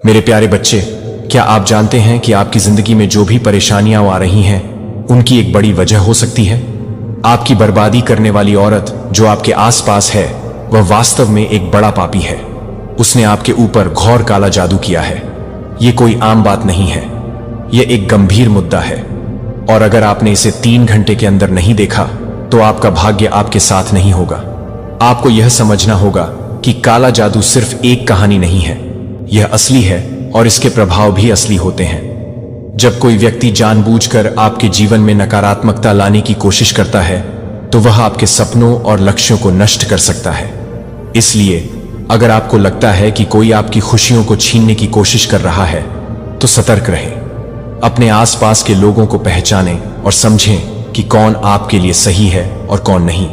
मेरे प्यारे बच्चे, क्या आप जानते हैं कि आपकी जिंदगी में जो भी परेशानियां आ रही हैं उनकी एक बड़ी वजह हो सकती है। आपकी बर्बादी करने वाली औरत जो आपके आसपास है वह वास्तव में एक बड़ा पापी है। उसने आपके ऊपर घोर काला जादू किया है। ये कोई आम बात नहीं है, यह एक गंभीर मुद्दा है। और अगर आपने इसे 3 घंटे के अंदर नहीं देखा तो आपका भाग्य आपके साथ नहीं होगा। आपको यह समझना होगा कि काला जादू सिर्फ एक कहानी नहीं है, यह असली है और इसके प्रभाव भी असली होते हैं। जब कोई व्यक्ति जानबूझकर आपके जीवन में नकारात्मकता लाने की कोशिश करता है तो वह आपके सपनों और लक्ष्यों को नष्ट कर सकता है। इसलिए अगर आपको लगता है कि कोई आपकी खुशियों को छीनने की कोशिश कर रहा है तो सतर्क रहें। अपने आसपास के लोगों को पहचानें और समझें कि कौन आपके लिए सही है और कौन नहीं।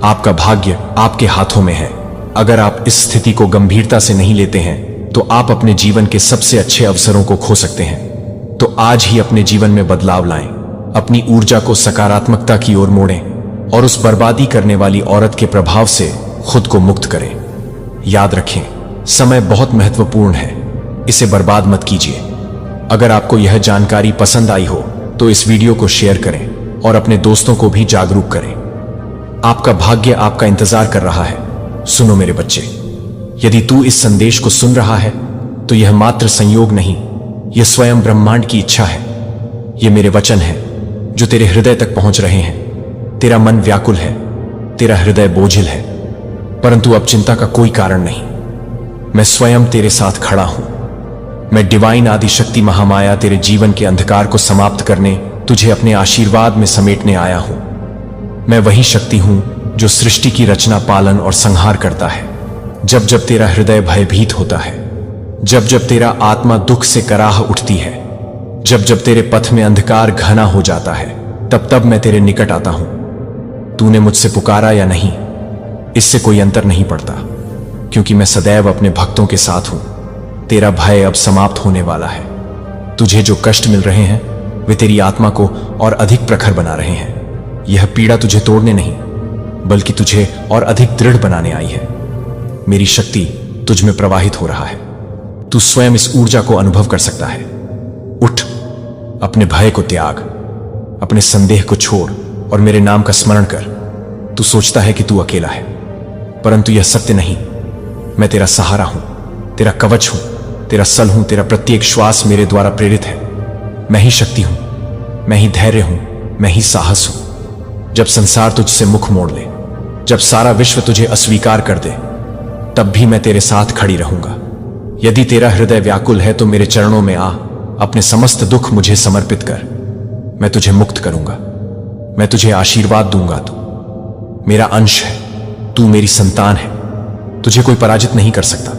आपका भाग्य आपके हाथों में है। अगर आप इस स्थिति को गंभीरता से नहीं लेते हैं तो आप अपने जीवन के सबसे अच्छे अवसरों को खो सकते हैं। तो आज ही अपने जीवन में बदलाव लाएं, अपनी ऊर्जा को सकारात्मकता की ओर मोड़ें और उस बर्बादी करने वाली औरत के प्रभाव से खुद को मुक्त करें। याद रखें, समय बहुत महत्वपूर्ण है, इसे बर्बाद मत कीजिए। अगर आपको यह जानकारी पसंद आई हो तो इस वीडियो को शेयर करें और अपने दोस्तों को भी जागरूक करें। आपका भाग्य आपका इंतजार कर रहा है। सुनो मेरे बच्चे, यदि तू इस संदेश को सुन रहा है तो यह मात्र संयोग नहीं, यह स्वयं ब्रह्मांड की इच्छा है। ये मेरे वचन हैं जो तेरे हृदय तक पहुंच रहे हैं। तेरा मन व्याकुल है, तेरा हृदय बोझिल है, परंतु अब चिंता का कोई कारण नहीं। मैं स्वयं तेरे साथ खड़ा हूं। मैं डिवाइन आदि शक्ति महामाया तेरे जीवन के अंधकार को समाप्त करने, तुझे अपने आशीर्वाद में समेटने आया हूं। मैं वही शक्ति हूं जो सृष्टि की रचना, पालन और संहार करता है। जब जब तेरा हृदय भयभीत होता है, जब जब तेरा आत्मा दुख से कराह उठती है, जब जब तेरे पथ में अंधकार घना हो जाता है, तब तब मैं तेरे निकट आता हूं। तूने मुझसे पुकारा या नहीं, इससे कोई अंतर नहीं पड़ता, क्योंकि मैं सदैव अपने भक्तों के साथ हूं। तेरा भय अब समाप्त होने वाला है। तुझे जो कष्ट मिल रहे हैं वे तेरी आत्मा को और अधिक प्रखर बना रहे हैं। यह पीड़ा तुझे तोड़ने नहीं बल्कि तुझे और अधिक दृढ़ बनाने आई है। मेरी शक्ति तुझ में प्रवाहित हो रहा है। तू स्वयं इस ऊर्जा को अनुभव कर सकता है। उठ, अपने भय को त्याग, अपने संदेह को छोड़ और मेरे नाम का स्मरण कर। तू सोचता है कि तू अकेला है, परंतु यह सत्य नहीं। मैं तेरा सहारा हूं, तेरा कवच हूं, तेरा सल हूं। तेरा प्रत्येक श्वास मेरे द्वारा प्रेरित है। मैं ही शक्ति हूं, मैं ही धैर्य हूं, मैं ही साहस हूं। जब संसार तुझसे मुख मोड़ ले, जब सारा विश्व तुझे अस्वीकार कर दे, तब भी मैं तेरे साथ खड़ी रहूंगा। यदि तेरा हृदय व्याकुल है तो मेरे चरणों में आ, अपने समस्त दुख मुझे समर्पित कर। मैं तुझे मुक्त करूंगा, मैं तुझे आशीर्वाद दूंगा। तू मेरा अंश है, तू मेरी संतान है। तुझे कोई पराजित नहीं कर सकता।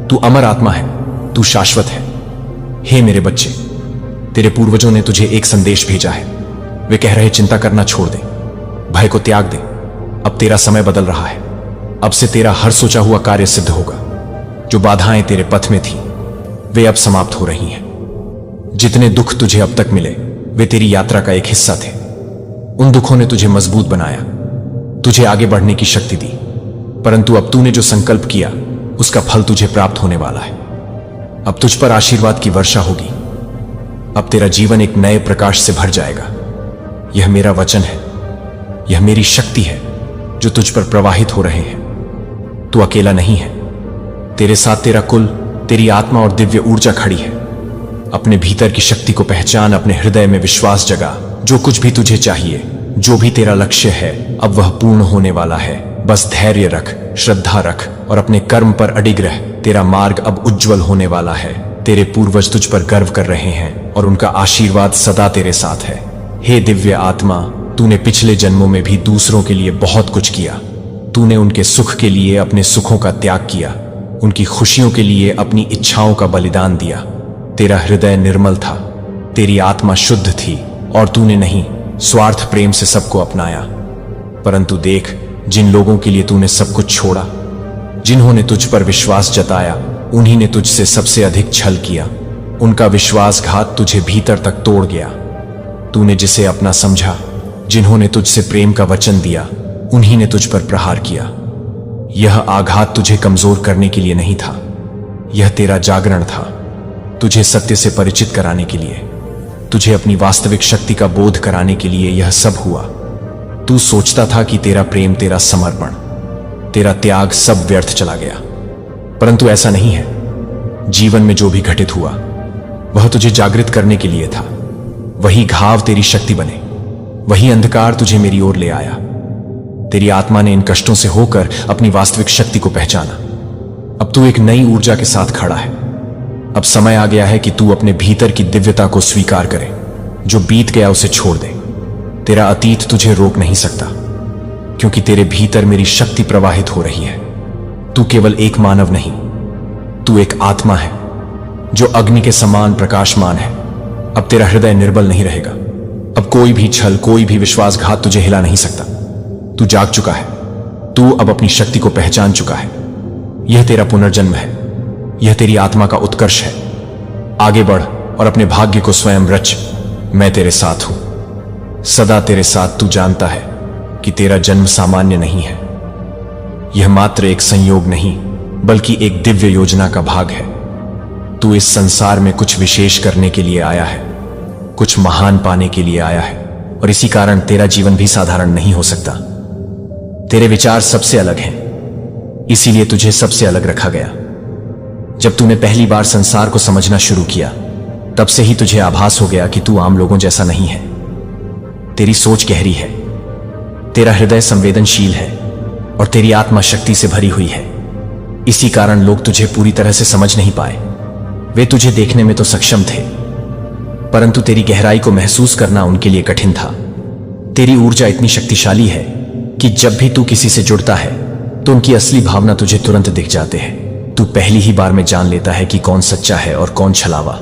तू अमर आत्मा है, तू शाश्वत है। हे मेरे बच्चे, तेरे पूर्वजों ने तुझे एक संदेश भेजा है। वे कह रहे, चिंता करना छोड़ दे, भय को त्याग दे। अब तेरा समय बदल रहा है। अब से तेरा हर सोचा हुआ कार्य सिद्ध होगा। जो बाधाएं तेरे पथ में थीं, वे अब समाप्त हो रही हैं। जितने दुख तुझे अब तक मिले वे तेरी यात्रा का एक हिस्सा थे। उन दुखों ने तुझे मजबूत बनाया, तुझे आगे बढ़ने की शक्ति दी। परंतु अब तूने जो संकल्प किया उसका फल तुझे प्राप्त होने वाला है। अब तुझ पर आशीर्वाद की वर्षा होगी। अब तेरा जीवन एक नए प्रकाश से भर जाएगा। यह मेरा वचन है, यह मेरी शक्ति है जो तुझ पर प्रवाहित हो रहे हैं। तू अकेला नहीं है, तेरे साथ तेरा कुल, तेरी आत्मा और दिव्य ऊर्जा खड़ी है। अपने भीतर की शक्ति को पहचान, अपने हृदय में विश्वास जगा। जो कुछ भी तुझे चाहिए, जो भी तेरा लक्ष्य है, अब वह पूर्ण होने वाला है। बस धैर्य रख, श्रद्धा रख और अपने कर्म पर अडिग रह। तेरा मार्ग अब उज्जवल होने वाला है। तेरे पूर्वज तुझ पर गर्व कर रहे हैं और उनका आशीर्वाद सदा तेरे साथ है। हे दिव्य आत्मा, तूने पिछले जन्मों में भी दूसरों के लिए बहुत कुछ किया। तूने उनके सुख के लिए अपने सुखों का त्याग किया, उनकी खुशियों के लिए अपनी इच्छाओं का बलिदान दिया। तेरा हृदय निर्मल था, तेरी आत्मा शुद्ध थी और तूने नहीं स्वार्थ प्रेम से सबको अपनाया। परंतु देख, जिन लोगों के लिए तूने सब कुछ छोड़ा, जिन्होंने तुझ पर विश्वास जताया, उन्हीं ने तुझसे सबसे अधिक छल किया। उनका विश्वासघात तुझे भीतर तक तोड़ गया। तूने जिसे अपना समझा, जिन्होंने तुझसे प्रेम का वचन दिया, उन्हीं ने तुझ पर प्रहार किया। यह आघात तुझे कमजोर करने के लिए नहीं था, यह तेरा जागरण था। तुझे सत्य से परिचित कराने के लिए, तुझे अपनी वास्तविक शक्ति का बोध कराने के लिए यह सब हुआ। तू सोचता था कि तेरा प्रेम, तेरा समर्पण, तेरा त्याग सब व्यर्थ चला गया, परंतु ऐसा नहीं है। जीवन में जो भी घटित हुआ वह तुझे जागृत करने के लिए था। वही घाव तेरी शक्ति बने, वही अंधकार तुझे मेरी ओर ले आया। तेरी आत्मा ने इन कष्टों से होकर अपनी वास्तविक शक्ति को पहचाना। अब तू एक नई ऊर्जा के साथ खड़ा है। अब समय आ गया है कि तू अपने भीतर की दिव्यता को स्वीकार करे। जो बीत गया उसे छोड़ दे। तेरा अतीत तुझे रोक नहीं सकता, क्योंकि तेरे भीतर मेरी शक्ति प्रवाहित हो रही है। तू केवल एक मानव नहीं, तू एक आत्मा है जो अग्नि के समान प्रकाशमान है। अब तेरा हृदय निर्बल नहीं रहेगा। अब कोई भी छल, कोई भी विश्वासघात तुझे हिला नहीं सकता। तू जाग चुका है। तू अब अपनी शक्ति को पहचान चुका है। यह तेरा पुनर्जन्म है। यह तेरी आत्मा का उत्कर्ष है। आगे बढ़ और अपने भाग्य को स्वयं रच। मैं तेरे साथ हूं, सदा तेरे साथ। तू जानता है कि तेरा जन्म सामान्य नहीं है। यह मात्र एक संयोग नहीं, बल्कि एक दिव्य योजना का भाग है। तू इस संसार में कुछ विशेष करने के लिए आया है, कुछ महान पाने के लिए आया है, और इसी कारण तेरा जीवन भी साधारण नहीं हो सकता। तेरे विचार सबसे अलग हैं, इसीलिए तुझे सबसे अलग रखा गया। जब तूने पहली बार संसार को समझना शुरू किया, तब से ही तुझे आभास हो गया कि तू आम लोगों जैसा नहीं है। तेरी सोच गहरी है, तेरा हृदय संवेदनशील है, और तेरी आत्मा शक्ति से भरी हुई है। इसी कारण लोग तुझे पूरी तरह से समझ नहीं पाए। वे तुझे देखने में तो सक्षम थे, परंतु तेरी गहराई को महसूस करना उनके लिए कठिन था। तेरी ऊर्जा इतनी शक्तिशाली है कि जब भी तू किसी से जुड़ता है तो उनकी असली भावना तुझे तुरंत दिख जाते हैं। तू पहली ही बार में जान लेता है कि कौन सच्चा है और कौन छलावा।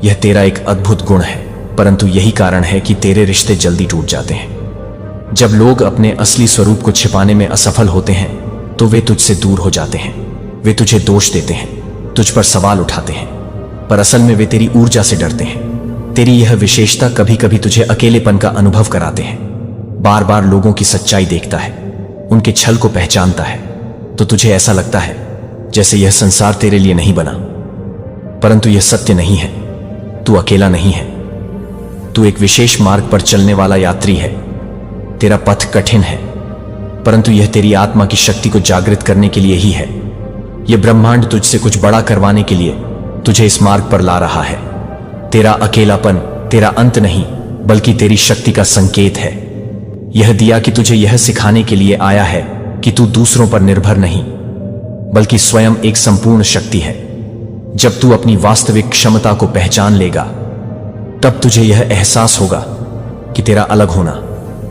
यह तेरा एक अद्भुत गुण है, परंतु यही कारण है कि तेरे रिश्ते जल्दी टूट जाते हैं। जब लोग अपने असली स्वरूप को छिपाने में असफल होते हैं तो वे तुझसे दूर हो जाते हैं। वे तुझे दोष देते हैं, तुझ पर सवाल उठाते हैं, पर असल में वे तेरी ऊर्जा से डरते हैं। तेरी यह विशेषता कभी कभी तुझे अकेलेपन का अनुभव कराते हैं। बार बार लोगों की सच्चाई देखता है, उनके छल को पहचानता है, तो तुझे ऐसा लगता है जैसे यह संसार तेरे लिए नहीं बना। परंतु यह सत्य नहीं है। तू अकेला नहीं है। तू एक विशेष मार्ग पर चलने वाला यात्री है। तेरा पथ कठिन है, परंतु यह तेरी आत्मा की शक्ति को जागृत करने के लिए ही है। यह ब्रह्मांड तुझसे कुछ बड़ा करवाने के लिए तुझे इस मार्ग पर ला रहा है। तेरा अकेलापन तेरा अंत नहीं, बल्कि तेरी शक्ति का संकेत है। यह दिया कि तुझे यह सिखाने के लिए आया है कि तू दूसरों पर निर्भर नहीं, बल्कि स्वयं एक संपूर्ण शक्ति है। जब तू अपनी वास्तविक क्षमता को पहचान लेगा, तब तुझे यह एहसास होगा कि तेरा अलग होना,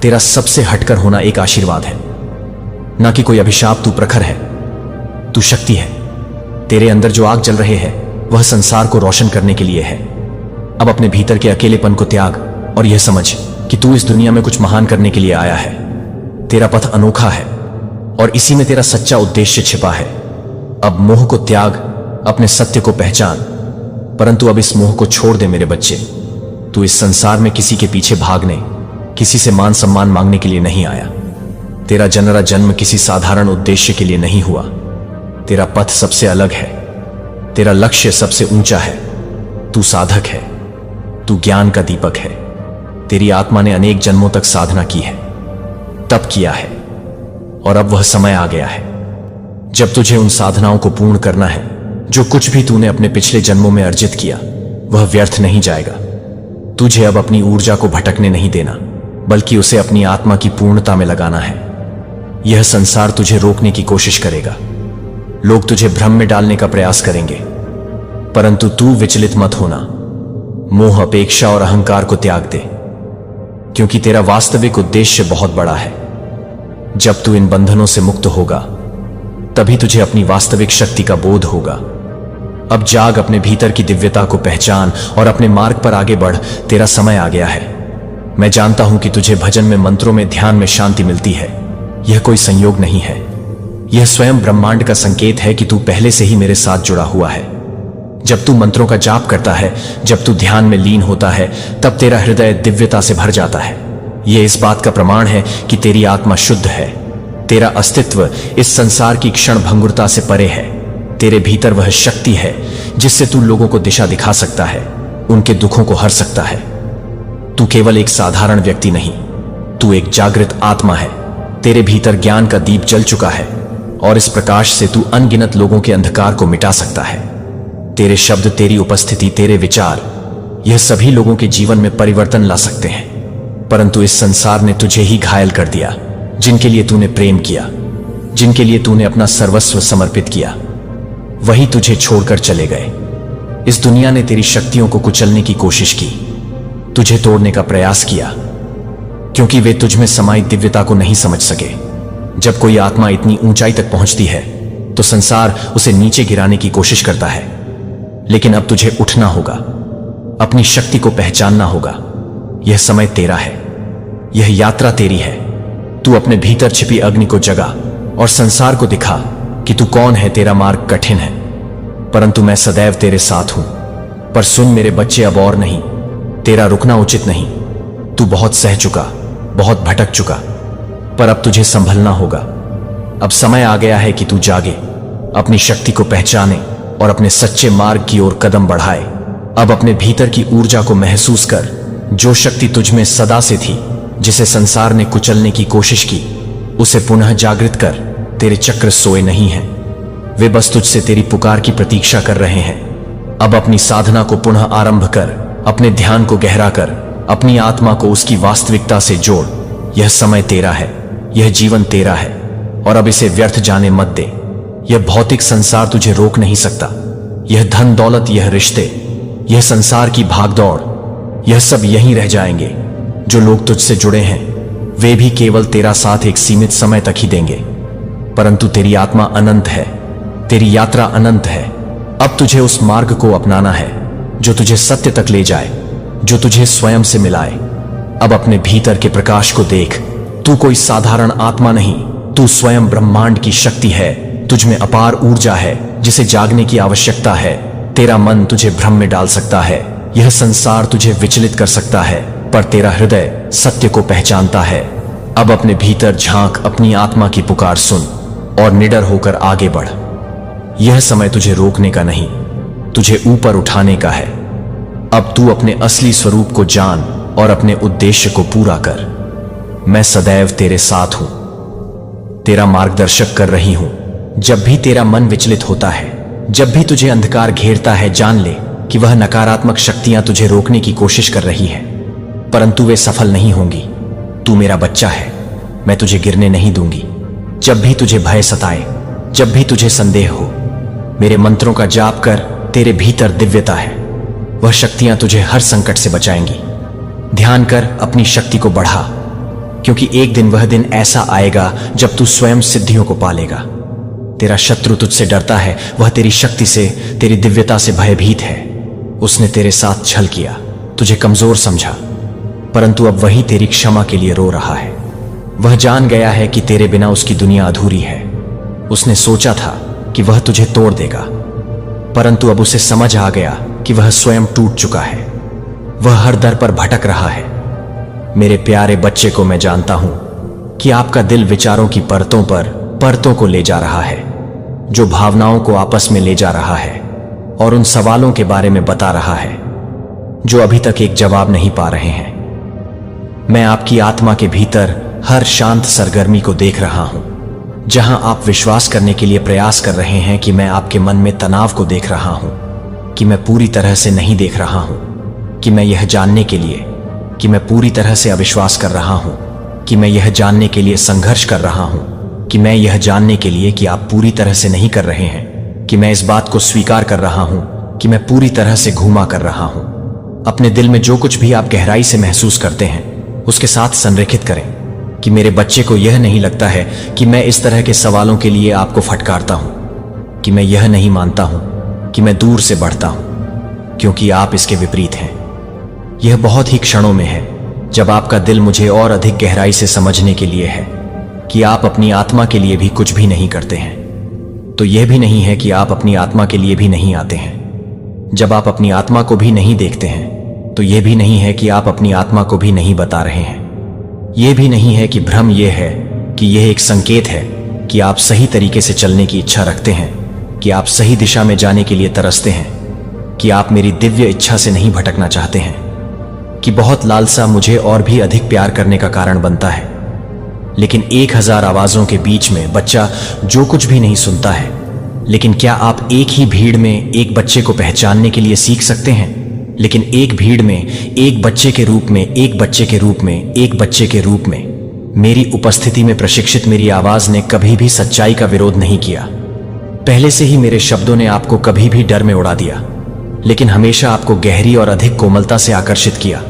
तेरा सबसे हटकर होना एक आशीर्वाद है, ना कि कोई अभिशाप। तू प्रखर है, तू शक्ति है। तेरे अंदर जो आग जल रहे है वह संसार को रोशन करने के लिए है। अब अपने भीतर के अकेलेपन को त्याग और यह समझ कि तू इस दुनिया में कुछ महान करने के लिए आया है। तेरा पथ अनोखा है और इसी में तेरा सच्चा उद्देश्य छिपा है। अब मोह को त्याग, अपने सत्य को पहचान। परंतु अब इस मोह को छोड़ दे मेरे बच्चे। तू इस संसार में किसी के पीछे भागने, किसी से मान सम्मान मांगने के लिए नहीं आया। तेरा जन्म किसी साधारण उद्देश्य के लिए नहीं हुआ। तेरा पथ सबसे अलग है, तेरा लक्ष्य सबसे ऊंचा है। तू साधक है, तू ज्ञान का दीपक है। तेरी आत्मा ने अनेक जन्मों तक साधना की है, तप किया है, और अब वह समय आ गया है जब तुझे उन साधनाओं को पूर्ण करना है। जो कुछ भी तूने अपने पिछले जन्मों में अर्जित किया वह व्यर्थ नहीं जाएगा। तुझे अब अपनी ऊर्जा को भटकने नहीं देना, बल्कि उसे अपनी आत्मा की पूर्णता में लगाना है। यह संसार तुझे रोकने की कोशिश करेगा, लोग तुझे भ्रम में डालने का प्रयास करेंगे, परंतु तू विचलित मत होना। मोह, अपेक्षा और अहंकार को त्याग दे, क्योंकि तेरा वास्तविक उद्देश्य बहुत बड़ा है। जब तू इन बंधनों से मुक्त होगा, तभी तुझे अपनी वास्तविक शक्ति का बोध होगा। अब जाग, अपने भीतर की दिव्यता को पहचान और अपने मार्ग पर आगे बढ़। तेरा समय आ गया है। मैं जानता हूं कि तुझे भजन में, मंत्रों में, ध्यान में शांति मिलती है। यह कोई संयोग नहीं है, यह स्वयं ब्रह्मांड का संकेत है कि तू पहले से ही मेरे साथ जुड़ा हुआ है। जब तू मंत्रों का जाप करता है, जब तू ध्यान में लीन होता है, तब तेरा हृदय दिव्यता से भर जाता है। यह इस बात का प्रमाण है कि तेरी आत्मा शुद्ध है। तेरा अस्तित्व इस संसार की क्षण भंगुरता से परे है। तेरे भीतर वह शक्ति है जिससे तू लोगों को दिशा दिखा सकता है, उनके दुखों को हर सकता है। तू केवल एक साधारण व्यक्ति नहीं, तू एक जागृत आत्मा है। तेरे भीतर ज्ञान का दीप जल चुका है और इस प्रकाश से तू अनगिनत लोगों के अंधकार को मिटा सकता है। तेरे शब्द, तेरी उपस्थिति, तेरे विचार, यह सभी लोगों के जीवन में परिवर्तन ला सकते हैं। परंतु इस संसार ने तुझे ही घायल कर दिया। जिनके लिए तूने प्रेम किया, जिनके लिए तूने अपना सर्वस्व समर्पित किया, वही तुझे छोड़कर चले गए। इस दुनिया ने तेरी शक्तियों को कुचलने की कोशिश की, तुझे तोड़ने का प्रयास किया, क्योंकि वे तुझ में समाई दिव्यता को नहीं समझ सके। जब कोई आत्मा इतनी ऊंचाई तक पहुंचती है तो संसार उसे नीचे गिराने की कोशिश करता है। लेकिन अब तुझे उठना होगा, अपनी शक्ति को पहचानना होगा। यह समय तेरा है, यह यात्रा तेरी है। तू अपने भीतर छिपी अग्नि को जगा और संसार को दिखा कि तू कौन है। तेरा मार्ग कठिन है, परंतु मैं सदैव तेरे साथ हूं। पर सुन मेरे बच्चे, अब और नहीं, तेरा रुकना उचित नहीं। तू बहुत सह चुका, बहुत भटक चुका, पर अब तुझे संभलना होगा। अब समय आ गया है कि तू जागे, अपनी शक्ति को पहचाने और अपने सच्चे मार्ग की ओर कदम बढ़ाए। अब अपने भीतर की ऊर्जा को महसूस कर, जो शक्ति तुझ में सदा से थी, जिसे संसार ने कुचलने की कोशिश की, उसे पुनः जागृत कर। तेरे चक्र सोए नहीं हैं, वे बस तुझसे तेरी पुकार की प्रतीक्षा कर रहे हैं। अब अपनी साधना को पुनः आरंभ कर, अपने ध्यान को गहरा कर, अपनी आत्मा को उसकी वास्तविकता से जोड़। यह समय तेरा है, यह जीवन तेरा है, और अब इसे व्यर्थ जाने मत दे। यह भौतिक संसार तुझे रोक नहीं सकता। यह धन दौलत, यह रिश्ते, यह संसार की भागदौड़, यह सब यहीं रह जाएंगे। जो लोग तुझसे जुड़े हैं वे भी केवल तेरा साथ एक सीमित समय तक ही देंगे, परंतु तेरी आत्मा अनंत है, तेरी यात्रा अनंत है। अब तुझे उस मार्ग को अपनाना है जो तुझे सत्य तक ले जाए, जो तुझे स्वयं से मिलाए। अब अपने भीतर के प्रकाश को देख। तू कोई साधारण आत्मा नहीं, तू स्वयं ब्रह्मांड की शक्ति है। तुझ में अपार ऊर्जा है जिसे जागने की आवश्यकता है। तेरा मन तुझे भ्रम में डाल सकता है, यह संसार तुझे विचलित कर सकता है, पर तेरा हृदय सत्य को पहचानता है। अब अपने भीतर झांक, अपनी आत्मा की पुकार सुन और निडर होकर आगे बढ़। यह समय तुझे रोकने का नहीं, तुझे ऊपर उठाने का है। अब तू अपने असली स्वरूप को जान और अपने उद्देश्य को पूरा कर। मैं सदैव तेरे साथ हूं, तेरा मार्गदर्शक कर रही हूं। जब भी तेरा मन विचलित होता है, जब भी तुझे अंधकार घेरता है, जान ले कि वह नकारात्मक शक्तियां तुझे रोकने की कोशिश कर रही हैं, परंतु वे सफल नहीं होंगी। तू मेरा बच्चा है, मैं तुझे गिरने नहीं दूंगी। जब भी तुझे भय सताए, जब भी तुझे संदेह हो, मेरे मंत्रों का जाप कर। तेरे भीतर दिव्यता है, वह शक्तियां तुझे हर संकट से बचाएंगी। ध्यान कर, अपनी शक्ति को बढ़ा, क्योंकि एक दिन वह दिन ऐसा आएगा जब तू स्वयं सिद्धियों को पालेगा। तेरा शत्रु तुझसे डरता है, वह तेरी शक्ति से, तेरी दिव्यता से भयभीत है। उसने तेरे साथ छल किया, तुझे कमजोर समझा, परंतु अब वही तेरी क्षमा के लिए रो रहा है। वह जान गया है कि तेरे बिना उसकी दुनिया अधूरी है। उसने सोचा था कि वह तुझे तोड़ देगा, परंतु अब उसे समझ आ गया कि वह स्वयं टूट चुका है। वह हर दर पर भटक रहा है। मेरे प्यारे बच्चे को मैं जानता हूं कि आपका दिल विचारों की परतों को ले जा रहा है, जो भावनाओं को आपस में ले जा रहा है और उन सवालों के बारे में बता रहा है जो अभी तक एक जवाब नहीं पा रहे हैं। मैं आपकी आत्मा के भीतर हर शांत सरगर्मी को देख रहा हूं, जहां आप विश्वास करने के लिए प्रयास कर रहे हैं कि मैं आपके मन में तनाव को देख रहा हूं, कि मैं पूरी तरह से नहीं देख रहा हूं, कि मैं यह जानने के लिए कि मैं पूरी तरह से अविश्वास कर रहा हूं, कि मैं यह जानने के लिए संघर्ष कर रहा हूं, कि मैं यह जानने के लिए कि आप पूरी तरह से नहीं कर रहे हैं, कि मैं इस बात को स्वीकार कर रहा हूं कि मैं पूरी तरह से घूमा कर रहा हूं। अपने दिल में जो कुछ भी आप गहराई से महसूस करते हैं उसके साथ संरेखित करें कि मेरे बच्चे को यह नहीं लगता है कि मैं इस तरह के सवालों के लिए आपको फटकारता हूं, कि मैं यह नहीं मानता हूं कि मैं दूर से बढ़ता हूं, क्योंकि आप इसके विपरीत हैं। यह बहुत ही क्षणों में है जब आपका दिल मुझे और अधिक गहराई से समझने के लिए है कि आप अपनी आत्मा के लिए भी कुछ भी नहीं करते हैं। तो यह भी नहीं है कि आप अपनी आत्मा के लिए भी नहीं आते हैं। जब आप अपनी आत्मा को भी नहीं देखते हैं तो यह भी नहीं है कि आप अपनी आत्मा को भी नहीं बता रहे हैं। यह भी नहीं है कि भ्रम यह है कि यह एक संकेत है कि आप सही तरीके से चलने की इच्छा रखते हैं, कि आप सही दिशा में जाने के लिए तरसते हैं, कि आप मेरी दिव्य इच्छा से नहीं भटकना चाहते हैं, कि बहुत लालसा मुझे और भी अधिक प्यार करने का कारण बनता है। लेकिन 1000 आवाजों के बीच में बच्चा जो कुछ भी नहीं सुनता है। लेकिन क्या आप एक ही भीड़ में एक बच्चे को पहचानने के लिए सीख सकते हैं? लेकिन एक भीड़ में एक बच्चे के रूप में, एक बच्चे के रूप में, एक बच्चे के रूप में मेरी उपस्थिति में प्रशिक्षित मेरी आवाज ने कभी भी सच्चाई का विरोध नहीं किया। पहले से ही मेरे शब्दों ने आपको कभी भी डर में उड़ा दिया, लेकिन हमेशा आपको गहरी और अधिक कोमलता से आकर्षित किया।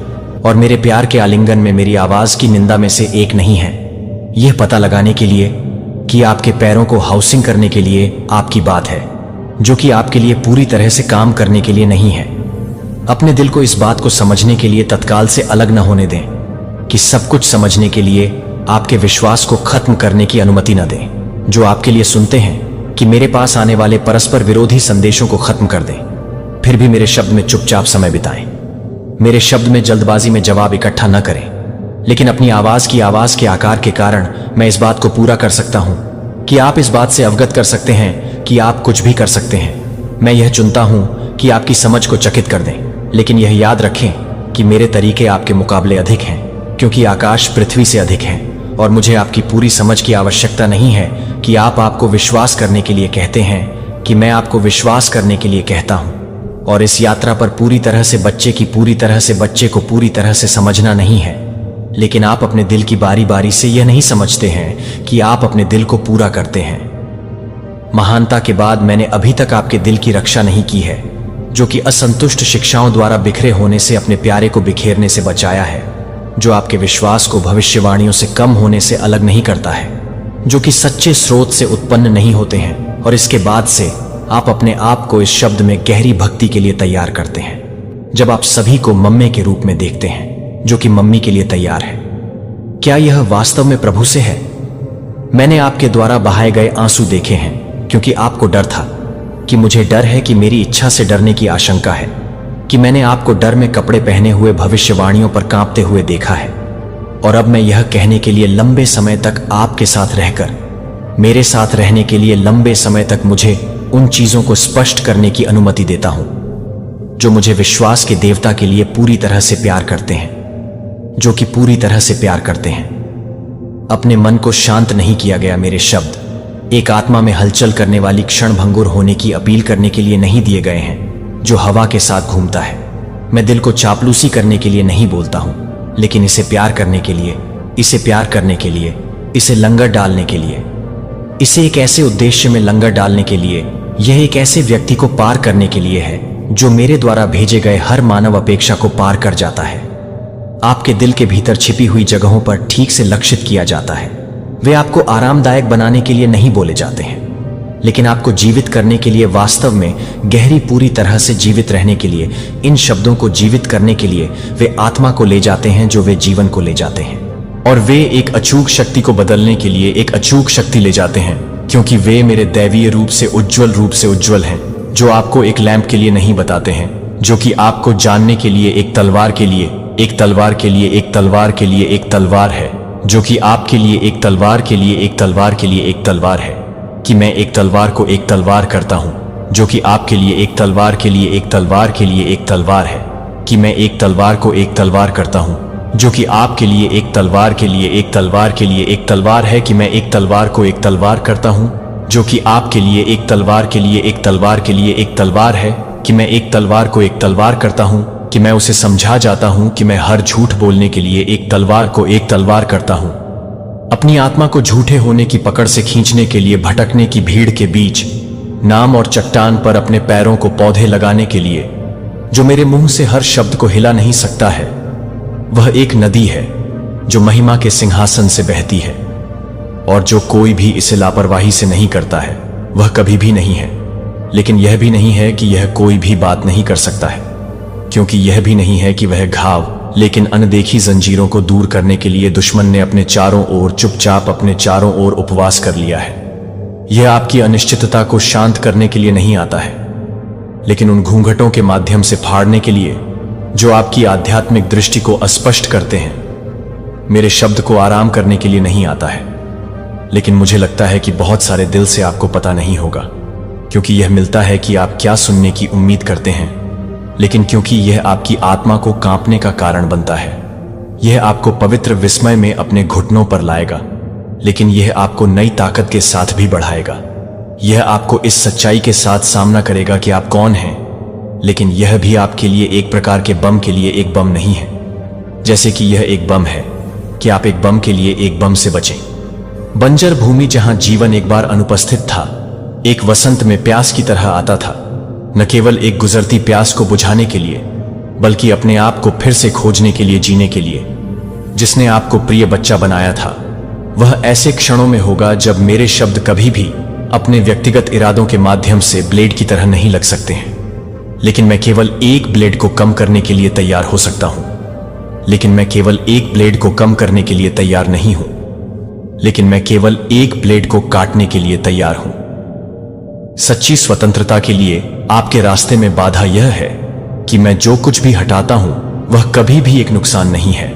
और मेरे प्यार के आलिंगन में मेरी आवाज की निंदा में से एक नहीं है। यह पता लगाने के लिए कि आपके पैरों को हाउसिंग करने के लिए आपकी बात है, जो कि आपके लिए पूरी तरह से काम करने के लिए नहीं है। अपने दिल को इस बात को समझने के लिए तत्काल से अलग न होने दें कि सब कुछ समझने के लिए आपके विश्वास को खत्म करने की अनुमति न दें। जो आपके लिए सुनते हैं कि मेरे पास आने वाले परस्पर विरोधी संदेशों को खत्म कर दें, फिर भी मेरे शब्द में चुपचाप समय बिताएं। मेरे शब्द में जल्दबाजी में जवाब इकट्ठा न करें, लेकिन अपनी आवाज के आकार के कारण मैं इस बात को पूरा कर सकता हूं कि आप इस बात से अवगत कर सकते हैं कि आप कुछ भी कर सकते हैं। मैं यह चुनता हूं कि आपकी समझ को चकित कर दें, लेकिन यह याद रखें कि मेरे तरीके आपके मुकाबले अधिक हैं, क्योंकि आकाश पृथ्वी से अधिक है। और मुझे आपकी पूरी समझ की आवश्यकता नहीं है कि आप आपको विश्वास करने के लिए कहते हैं कि मैं आपको विश्वास करने के लिए कहता हूं। और इस यात्रा पर पूरी तरह से बच्चे को पूरी तरह से समझना नहीं है, लेकिन आप अपने दिल की बारी बारी से यह नहीं समझते हैं कि आप अपने दिल को पूरा करते हैं। महानता के बाद मैंने अभी तक आपके दिल की रक्षा नहीं की है, जो कि असंतुष्ट शिक्षाओं द्वारा बिखरे होने से अपने प्यारे को बिखेरने से बचाया है, जो आपके विश्वास को भविष्यवाणियों से कम होने से अलग नहीं करता है, जो कि सच्चे स्रोत से उत्पन्न नहीं होते हैं। और इसके बाद से आप अपने आप को इस शब्द में गहरी भक्ति के लिए तैयार करते हैं, जब आप सभी को मम्मी के रूप में देखते हैं, जो कि मम्मी के लिए तैयार है। क्या यह वास्तव में प्रभु से है? मैंने आपके द्वारा बहाए गए आंसू देखे हैं, क्योंकि आपको डर था कि मुझे डर है, कि मेरी इच्छा से डरने की आशंका है, कि मैंने आपको डर में कपड़े पहने हुए भविष्यवाणियों पर कांपते हुए देखा है। और अब मैं यह कहने के लिए लंबे समय तक आपके साथ रहकर, मेरे साथ रहने के लिए लंबे समय तक मुझे उन चीजों को स्पष्ट करने की अनुमति देता हूं जो मुझे विश्वास के देवता के लिए पूरी तरह से प्यार करते हैं, जो कि पूरी तरह से प्यार करते हैं। अपने मन को शांत नहीं किया गया। मेरे शब्द एक आत्मा में हलचल करने वाली क्षण भंगुर होने की अपील करने के लिए नहीं दिए गए हैं, जो हवा के साथ घूमता है। मैं दिल को चापलूसी करने के लिए नहीं बोलता हूं, लेकिन इसे प्यार करने के लिए, इसे प्यार करने के लिए, इसे लंगर डालने के लिए, इसे एक ऐसे उद्देश्य में लंगर डालने के लिए, यह एक ऐसे व्यक्ति को पार करने के लिए है जो मेरे द्वारा भेजे गए हर मानव अपेक्षा को पार कर जाता है। आपके दिल के भीतर छिपी हुई जगहों पर ठीक से लक्षित किया जाता है। वे आपको आरामदायक बनाने के लिए नहीं बोले जाते हैं, लेकिन आपको जीवित करने के लिए, वास्तव में गहरी पूरी तरह से जीवित रहने के लिए, इन शब्दों को जीवित करने के लिए वे आत्मा को ले जाते हैं, जो वे जीवन को ले जाते हैं। और वे एक अचूक शक्ति को बदलने के लिए एक अचूक शक्ति ले जाते हैं, क्योंकि वे मेरे दैवीय रूप से उज्जवल हैं, जो आपको एक लैंप के लिए नहीं बताते हैं, जो कि आपको जानने के लिए एक तलवार के लिए, एक तलवार के लिए, एक तलवार के लिए एक तलवार है, जो कि आपके लिए एक तलवार के लिए, एक तलवार के लिए एक तलवार है, कि मैं एक तलवार को एक तलवार करता हूं, जो कि आपके लिए एक तलवार के लिए, एक तलवार के लिए एक तलवार है, कि मैं एक तलवार को एक तलवार करता हूं, जो कि आपके लिए एक तलवार के लिए, एक तलवार के लिए एक तलवार है, कि मैं एक तलवार को एक तलवार करता हूं, जो कि आपके लिए एक तलवार के लिए, एक तलवार के लिए एक तलवार है, कि मैं एक तलवार को एक तलवार करता हूं, कि मैं उसे समझा जाता हूं कि मैं हर झूठ बोलने के लिए एक तलवार को एक तलवार करता हूं। अपनी आत्मा को झूठे होने की पकड़ से खींचने के लिए भटकने की भीड़ के बीच नाम और चट्टान पर अपने पैरों को पौधे लगाने के लिए, जो मेरे मुंह से हर शब्द को हिला नहीं सकता है। वह एक नदी है जो महिमा के सिंहासन से बहती है, और जो कोई भी इसे लापरवाही से नहीं करता है वह कभी भी नहीं है। लेकिन यह भी नहीं है कि यह कोई भी बात नहीं कर सकता है, क्योंकि यह भी नहीं है कि वह घाव, लेकिन अनदेखी जंजीरों को दूर करने के लिए दुश्मन ने अपने चारों ओर चुपचाप अपने चारों ओर उपवास कर लिया है। यह आपकी अनिश्चितता को शांत करने के लिए नहीं आता है, लेकिन उन घूंघटों के माध्यम से फाड़ने के लिए जो आपकी आध्यात्मिक दृष्टि को अस्पष्ट करते हैं। मेरे शब्द को आराम करने के लिए नहीं आता है, लेकिन मुझे लगता है कि बहुत सारे दिल से आपको पता नहीं होगा, क्योंकि यह मिलता है कि आप क्या सुनने की उम्मीद करते हैं लेकिन क्योंकि यह आपकी आत्मा को कांपने का कारण बनता है। यह आपको पवित्र विस्मय में अपने घुटनों पर लाएगा, लेकिन यह आपको नई ताकत के साथ भी बढ़ाएगा। यह आपको इस सच्चाई के साथ सामना करेगा कि आप कौन हैं, लेकिन यह भी आपके लिए एक प्रकार के बम के लिए एक बम नहीं है। जैसे कि यह एक बम है कि आप एक बम के लिए एक बम से बचें। बंजर भूमि जहां जीवन एक बार अनुपस्थित था, एक वसंत में प्यास की तरह आता था, न केवल एक गुजरती प्यास को बुझाने के लिए, बल्कि अपने आप को फिर से खोजने के लिए, जीने के लिए। जिसने आपको प्रिय बच्चा बनाया था, वह ऐसे क्षणों में होगा जब मेरे शब्द कभी भी अपने व्यक्तिगत इरादों के माध्यम से ब्लेड की तरह नहीं लग सकते हैं। लेकिन मैं केवल एक ब्लेड को कम करने के लिए तैयार हो सकता हूं। लेकिन मैं केवल एक ब्लेड को कम करने के लिए तैयार नहीं हूं, लेकिन मैं केवल एक ब्लेड को काटने के लिए तैयार हूं। सच्ची स्वतंत्रता के लिए आपके रास्ते में बाधा यह है कि मैं जो कुछ भी हटाता हूं वह कभी भी एक नुकसान नहीं है।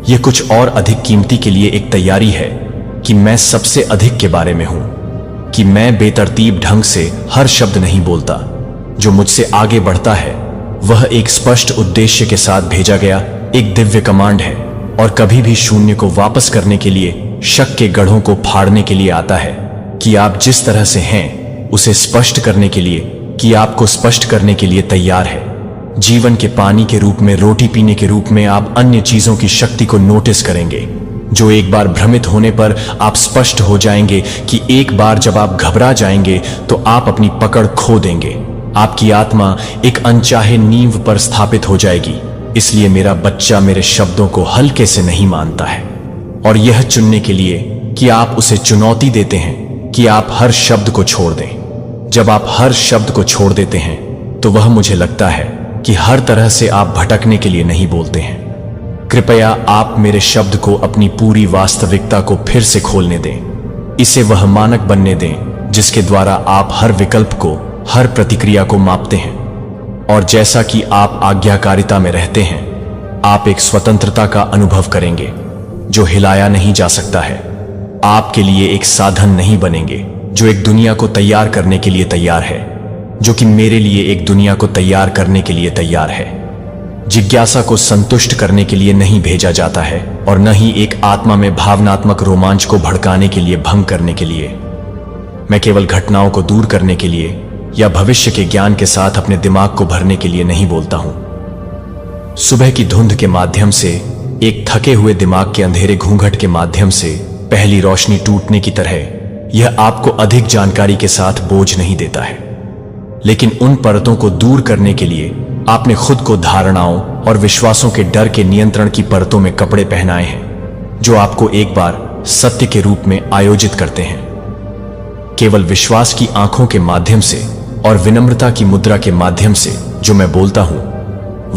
यह कुछ और अधिक कीमती के लिए एक तैयारी है कि मैं सबसे अधिक के बारे में हूं, कि मैं बेतरतीब ढंग से हर शब्द नहीं बोलता। जो मुझसे आगे बढ़ता है वह एक स्पष्ट उद्देश्य के साथ भेजा गया एक दिव्य कमांड है, और कभी भी शून्य को वापस करने के लिए, शक के गढ़ों को फाड़ने के लिए आता है कि आप जिस तरह से हैं उसे स्पष्ट करने के लिए, कि आपको स्पष्ट करने के लिए तैयार है। जीवन के पानी के रूप में, रोटी पीने के रूप में आप अन्य चीजों की शक्ति को नोटिस करेंगे, जो एक बार भ्रमित होने पर आप स्पष्ट हो जाएंगे कि एक बार जब आप घबरा जाएंगे तो आप अपनी पकड़ खो देंगे। आपकी आत्मा एक अनचाहे नींव पर स्थापित हो जाएगी। इसलिए मेरा बच्चा मेरे शब्दों को हल्के से नहीं मानता है, और यह चुनने के लिए कि आप उसे चुनौती देते हैं कि आप हर शब्द को छोड़ दें। जब आप हर शब्द को छोड़ देते हैं तो वह, मुझे लगता है कि हर तरह से आप भटकने के लिए नहीं बोलते हैं। कृपया आप मेरे शब्द को अपनी पूरी वास्तविकता को फिर से खोलने दें। इसे वह मानक बनने दें जिसके द्वारा आप हर विकल्प को, हर प्रतिक्रिया को मापते हैं। और जैसा कि आप आज्ञाकारिता में रहते हैं, आप एक स्वतंत्रता का अनुभव करेंगे जो हिलाया नहीं जा सकता है। आपके लिए एक साधन नहीं बनेंगे जो एक दुनिया को तैयार करने के लिए तैयार है, जो कि मेरे लिए एक दुनिया को तैयार करने के लिए तैयार है। जिज्ञासा को संतुष्ट करने के लिए नहीं भेजा जाता है, और न ही एक आत्मा में भावनात्मक रोमांच को भड़काने के लिए, भंग करने के लिए। मैं केवल घटनाओं को दूर करने के लिए या भविष्य के ज्ञान के साथ अपने दिमाग को भरने के लिए नहीं बोलता हूं। सुबह की धुंध के माध्यम से, एक थके हुए दिमाग के अंधेरे घूंघट के माध्यम से पहली रोशनी टूटने की तरह यह आपको अधिक जानकारी के साथ बोझ नहीं देता है। लेकिन उन परतों को दूर करने के लिए आपने खुद को धारणाओं और विश्वासों के डर के नियंत्रण की परतों में कपड़े पहनाए हैं, जो आपको एक बार सत्य के रूप में आयोजित करते हैं। केवल विश्वास की आंखों के माध्यम से और विनम्रता की मुद्रा के माध्यम से जो मैं बोलता हूं,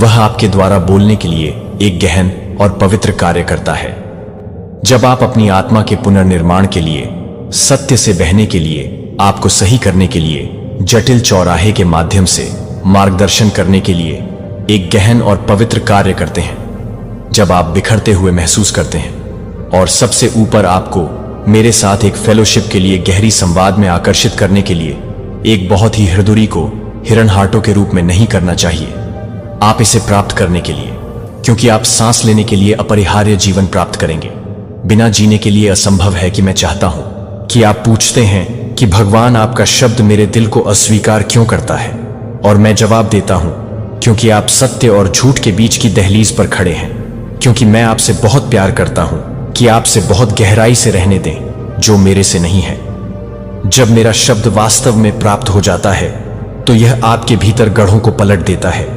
वह आपके द्वारा बोलने के लिए एक गहन और पवित्र कार्य करता है। जब आप अपनी आत्मा के पुनर्निर्माण के लिए, सत्य से बहने के लिए, आपको सही करने के लिए, जटिल चौराहे के माध्यम से मार्गदर्शन करने के लिए एक गहन और पवित्र कार्य करते हैं, जब आप बिखरते हुए महसूस करते हैं, और सबसे ऊपर आपको मेरे साथ एक फेलोशिप के लिए गहरी संवाद में आकर्षित करने के लिए एक बहुत ही हृदय को हिरणहाटों के रूप में नहीं करना चाहिए। आप इसे प्राप्त करने के लिए, क्योंकि आप सांस लेने के लिए अपरिहार्य जीवन प्राप्त करेंगे। बिना जीने के लिए असंभव है कि मैं चाहता हूं कि आप पूछते हैं कि भगवान, आपका शब्द मेरे दिल को अस्वीकार क्यों करता है? और मैं जवाब देता हूं, क्योंकि आप सत्य और झूठ के बीच की दहलीज पर खड़े हैं। क्योंकि मैं आपसे बहुत प्यार करता हूं कि आपसे बहुत गहराई से रहने दें, जो मेरे से नहीं है। जब मेरा शब्द वास्तव में प्राप्त हो जाता है तो यह आपके भीतर गढ़ों को पलट देता है,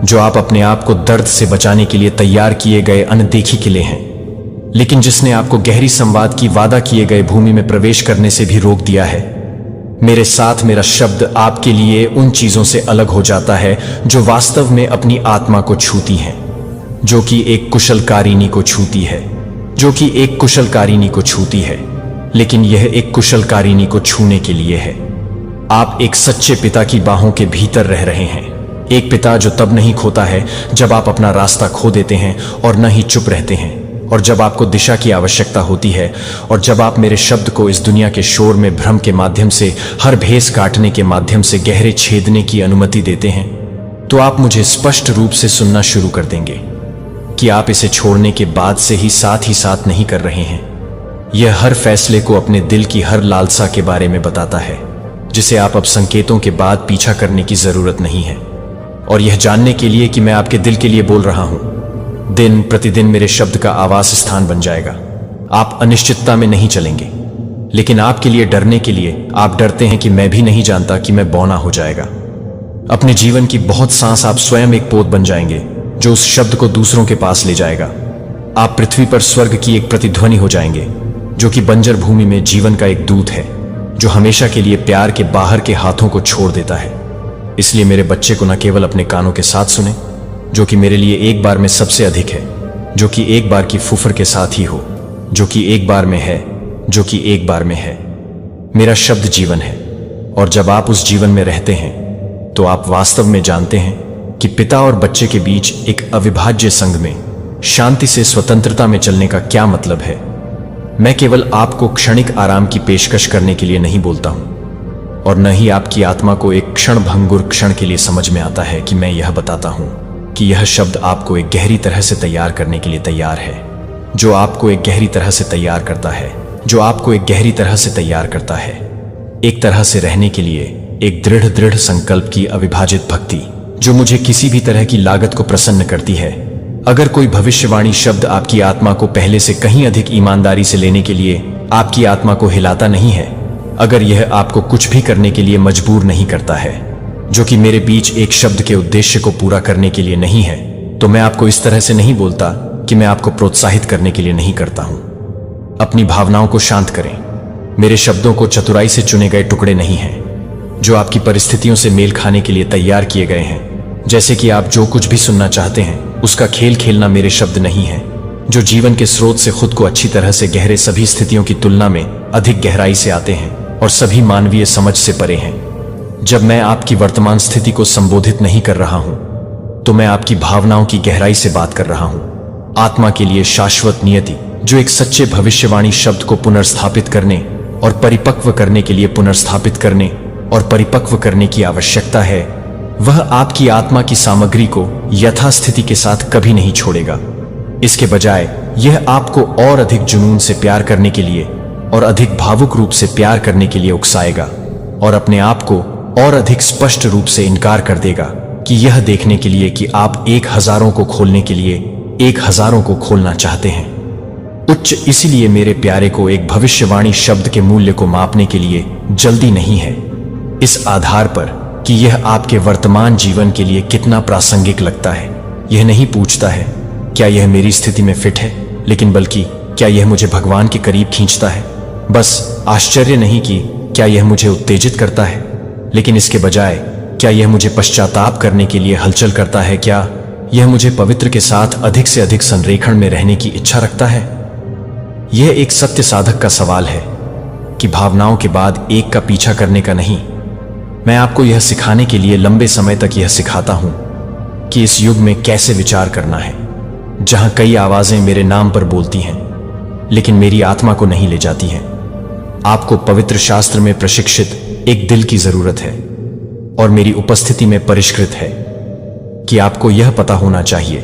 जो आप अपने आप को दर्द से बचाने के लिए तैयार किए गए अनदेखी किले हैं, लेकिन जिसने आपको गहरी संवाद की वादा किए गए भूमि में प्रवेश करने से भी रोक दिया है। मेरे साथ मेरा शब्द आपके लिए उन चीजों से अलग हो जाता है जो वास्तव में अपनी आत्मा को छूती हैं, जो कि एक कुशलकारिणी को छूती है, जो कि एक कुशलकारिणी को छूती है, लेकिन यह एक कुशलकारिणी को छूने के लिए है। आप एक सच्चे पिता की बाहों के भीतर रह रहे हैं, एक पिता जो तब नहीं खोता है जब आप अपना रास्ता खो देते हैं, और न ही चुप रहते हैं, और जब आपको दिशा की आवश्यकता होती है, और जब आप मेरे शब्द को इस दुनिया के शोर में भ्रम के माध्यम से, हर भेस काटने के माध्यम से गहरे छेदने की अनुमति देते हैं। तो आप मुझे स्पष्ट रूप से सुनना शुरू कर देंगे कि आप इसे छोड़ने के बाद से ही साथ नहीं कर रहे हैं। यह हर फैसले को अपने दिल की हर लालसा के बारे में बताता है, जिसे आप अब संकेतों के बाद पीछा करने की जरूरत नहीं है। और यह जानने के लिए कि मैं आपके दिल के लिए बोल रहा हूं, दिन प्रतिदिन मेरे शब्द का आवास स्थान बन जाएगा। आप अनिश्चितता में नहीं चलेंगे, लेकिन आपके लिए डरने के लिए आप डरते हैं कि मैं भी नहीं जानता कि मैं बौना हो जाएगा। अपने जीवन की बहुत सांस आप स्वयं एक पोत बन जाएंगे जो उस शब्द को दूसरों के पास ले जाएगा। आप पृथ्वी पर स्वर्ग की एक प्रतिध्वनि हो जाएंगे, जो कि बंजर भूमि में जीवन का एक दूत है, जो हमेशा के लिए प्यार के बाहर के हाथों को छोड़ देता है। इसलिए मेरे बच्चे को न केवल अपने कानों के साथ सुने, जो कि मेरे लिए एक बार में सबसे अधिक है, जो कि एक बार की फुफर के साथ ही हो, जो कि एक बार में है, जो कि एक बार में है। मेरा शब्द जीवन है, और जब आप उस जीवन में रहते हैं तो आप वास्तव में जानते हैं कि पिता और बच्चे के बीच एक अविभाज्य संघ में शांति से स्वतंत्रता में चलने का क्या मतलब है। मैं केवल आपको क्षणिक आराम की पेशकश करने के लिए नहीं बोलता हूं, और न ही आपकी आत्मा को एक क्षण भंगुर क्षण के लिए समझ में आता है कि मैं यह बताता हूं कि यह शब्द आपको एक गहरी तरह से तैयार करने के लिए तैयार है, जो आपको एक गहरी तरह से तैयार करता है, जो आपको एक गहरी तरह से तैयार करता है, एक तरह से रहने के लिए, एक दृढ़ संकल्प की अविभाजित भक्ति, जो मुझे किसी भी तरह की लागत को प्रसन्न करती है। अगर कोई भविष्यवाणी शब्द आपकी आत्मा को पहले से कहीं अधिक ईमानदारी से लेने के लिए आपकी आत्मा को हिलाता नहीं है, अगर यह आपको कुछ भी करने के लिए मजबूर नहीं करता है, जो कि मेरे बीच एक शब्द के उद्देश्य को पूरा करने के लिए नहीं है, तो मैं आपको इस तरह से नहीं बोलता कि मैं आपको प्रोत्साहित करने के लिए नहीं करता हूं। अपनी भावनाओं को शांत करें। मेरे शब्दों को चतुराई से चुने गए टुकड़े नहीं हैं, जो आपकी परिस्थितियों से मेल खाने के लिए तैयार किए गए हैं। जैसे कि आप जो कुछ भी सुनना चाहते हैं उसका खेल खेलना मेरे शब्द नहीं है, जो जीवन के स्रोत से खुद को अच्छी तरह से गहरे सभी स्थितियों की तुलना में अधिक गहराई से आते हैं और सभी मानवीय समझ से परे हैं। जब मैं आपकी वर्तमान स्थिति को संबोधित नहीं कर रहा हूं, तो मैं आपकी भावनाओं की गहराई से बात कर रहा हूं। आत्मा के लिए शाश्वत नियति, जो एक सच्चे भविष्यवाणी शब्द को पुनर्स्थापित करने और परिपक्व करने के लिए पुनर्स्थापित करने और परिपक्व करने की आवश्यकता है, वह आपकी आत्मा की सामग्री को यथास्थिति के साथ कभी नहीं छोड़ेगा। इसके बजाय यह आपको और अधिक जुनून से प्यार करने के लिए और अधिक भावुक रूप से प्यार करने के लिए उकसाएगा, और अपने आप को और अधिक स्पष्ट रूप से इनकार कर देगा कि यह देखने के लिए कि आप 1000 को खोलने के लिए 1000 को खोलना चाहते हैं। उच्च इसलिए मेरे प्यारे को एक भविष्यवाणी शब्द के मूल्य को मापने के लिए जल्दी नहीं है, इस आधार पर कि यह आपके वर्तमान जीवन के लिए कितना प्रासंगिक लगता है। यह नहीं पूछता है क्या यह मेरी स्थिति में फिट है, लेकिन बल्कि क्या यह मुझे भगवान के करीब खींचता है। बस आश्चर्य नहीं कि क्या यह मुझे उत्तेजित करता है, लेकिन इसके बजाय क्या यह मुझे पश्चाताप करने के लिए हलचल करता है। क्या यह मुझे पवित्र के साथ अधिक से अधिक संरेखण में रहने की इच्छा रखता है। यह एक सत्य साधक का सवाल है कि भावनाओं के बाद एक का पीछा करने का नहीं। मैं आपको यह सिखाने के लिए लंबे समय तक यह सिखाता हूं कि इस युग में कैसे विचार करना है, जहां कई आवाजें मेरे नाम पर बोलती हैं लेकिन मेरी आत्मा को नहीं ले जाती हैं। आपको पवित्र शास्त्र में प्रशिक्षित एक दिल की जरूरत है, और मेरी उपस्थिति में परिष्कृत है कि आपको यह पता होना चाहिए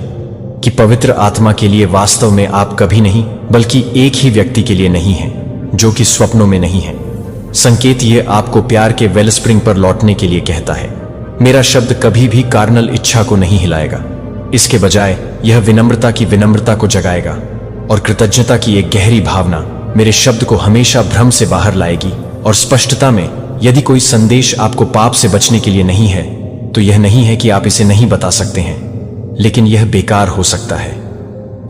कि पवित्र आत्मा के लिए वास्तव में आप कभी नहीं, बल्कि एक ही व्यक्ति के लिए नहीं है, जो कि स्वप्नों में नहीं है। संकेत यह आपको प्यार के वेलस्प्रिंग पर लौटने के लिए कहता है। मेरा शब्द कभी भी कार्नल इच्छा को नहीं हिलाएगा, इसके बजाय यह विनम्रता की विनम्रता को जगाएगा, और कृतज्ञता की एक गहरी भावना मेरे शब्द को हमेशा भ्रम से बाहर लाएगी। और स्पष्टता में, यदि कोई संदेश आपको पाप से बचने के लिए नहीं है, तो यह नहीं है कि आप इसे नहीं बता सकते हैं, लेकिन यह बेकार हो सकता है।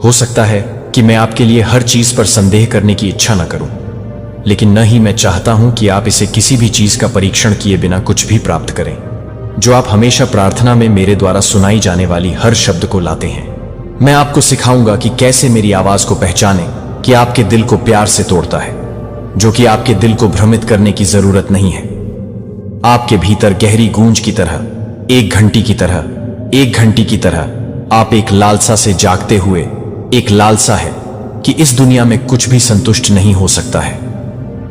हो सकता है कि मैं आपके लिए हर चीज पर संदेह करने की इच्छा न करूं, लेकिन न ही मैं चाहता हूं कि आप इसे किसी भी चीज का परीक्षण किए बिना कुछ भी प्राप्त करें, जो आप हमेशा प्रार्थना में मेरे द्वारा सुनाई जाने वाली हर शब्द को लाते हैं। मैं आपको सिखाऊंगा कि कैसे मेरी आवाज को पहचानें कि आपके दिल को प्यार से तोड़ता है, जो कि आपके दिल को भ्रमित करने की जरूरत नहीं है। आपके भीतर गहरी गूंज की तरह, एक घंटी की तरह, एक घंटी की तरह आप एक लालसा से जागते हुए, एक लालसा है कि इस दुनिया में कुछ भी संतुष्ट नहीं हो सकता है।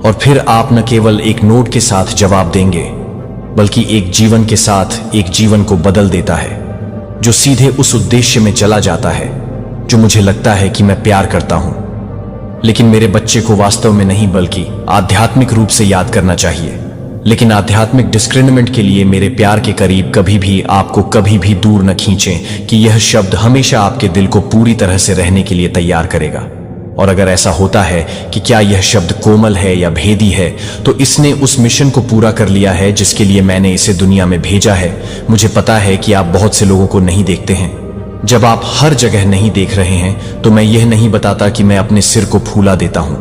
और फिर आप न केवल एक नोट के साथ जवाब देंगे, बल्कि एक जीवन के साथ एक जीवन को बदल देता है, जो सीधे उस उद्देश्य में चला जाता है जो मुझे लगता है कि मैं प्यार करता हूं। लेकिन मेरे बच्चे को वास्तव में नहीं बल्कि आध्यात्मिक रूप से याद करना चाहिए। लेकिन आध्यात्मिक डिस्क्रिमिनेंट के लिए मेरे प्यार के करीब कभी भी आपको कभी भी दूर न खींचें कि यह शब्द हमेशा आपके दिल को पूरी तरह से रहने के लिए तैयार करेगा। और अगर ऐसा होता है कि क्या यह शब्द कोमल है या भेदी है, तो इसने उस मिशन को पूरा कर लिया है जिसके लिए मैंने इसे दुनिया में भेजा है। मुझे पता है कि आप बहुत से लोगों को नहीं देखते हैं। जब आप हर जगह नहीं देख रहे हैं तो मैं यह नहीं बताता कि मैं अपने सिर को फूला देता हूं।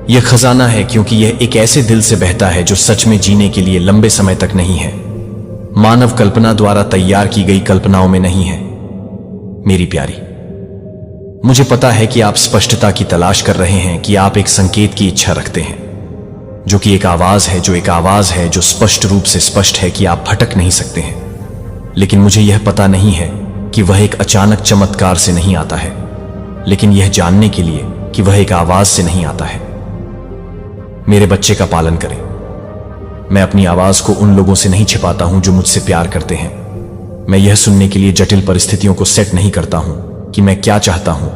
यह खजाना है क्योंकि यह एक ऐसे दिल से बहता है जो सच में जीने के लिए लंबे समय तक नहीं है, मानव कल्पना द्वारा तैयार की गई कल्पनाओं में नहीं है। मेरी प्यारी, मुझे पता है कि आप स्पष्टता की तलाश कर रहे हैं, कि आप एक संकेत की इच्छा रखते हैं, जो कि एक आवाज है, जो स्पष्ट रूप से स्पष्ट है कि आप भटक नहीं सकते हैं। लेकिन मुझे यह पता नहीं है कि वह एक अचानक चमत्कार से नहीं आता है, लेकिन यह जानने के लिए कि वह एक आवाज से नहीं आता है। मेरे बच्चे का पालन करें। मैं अपनी आवाज को उन लोगों से नहीं छिपाता हूं जो मुझसे प्यार करते हैं। मैं यह सुनने के लिए जटिल परिस्थितियों को सेट नहीं करता हूं कि मैं क्या चाहता हूं,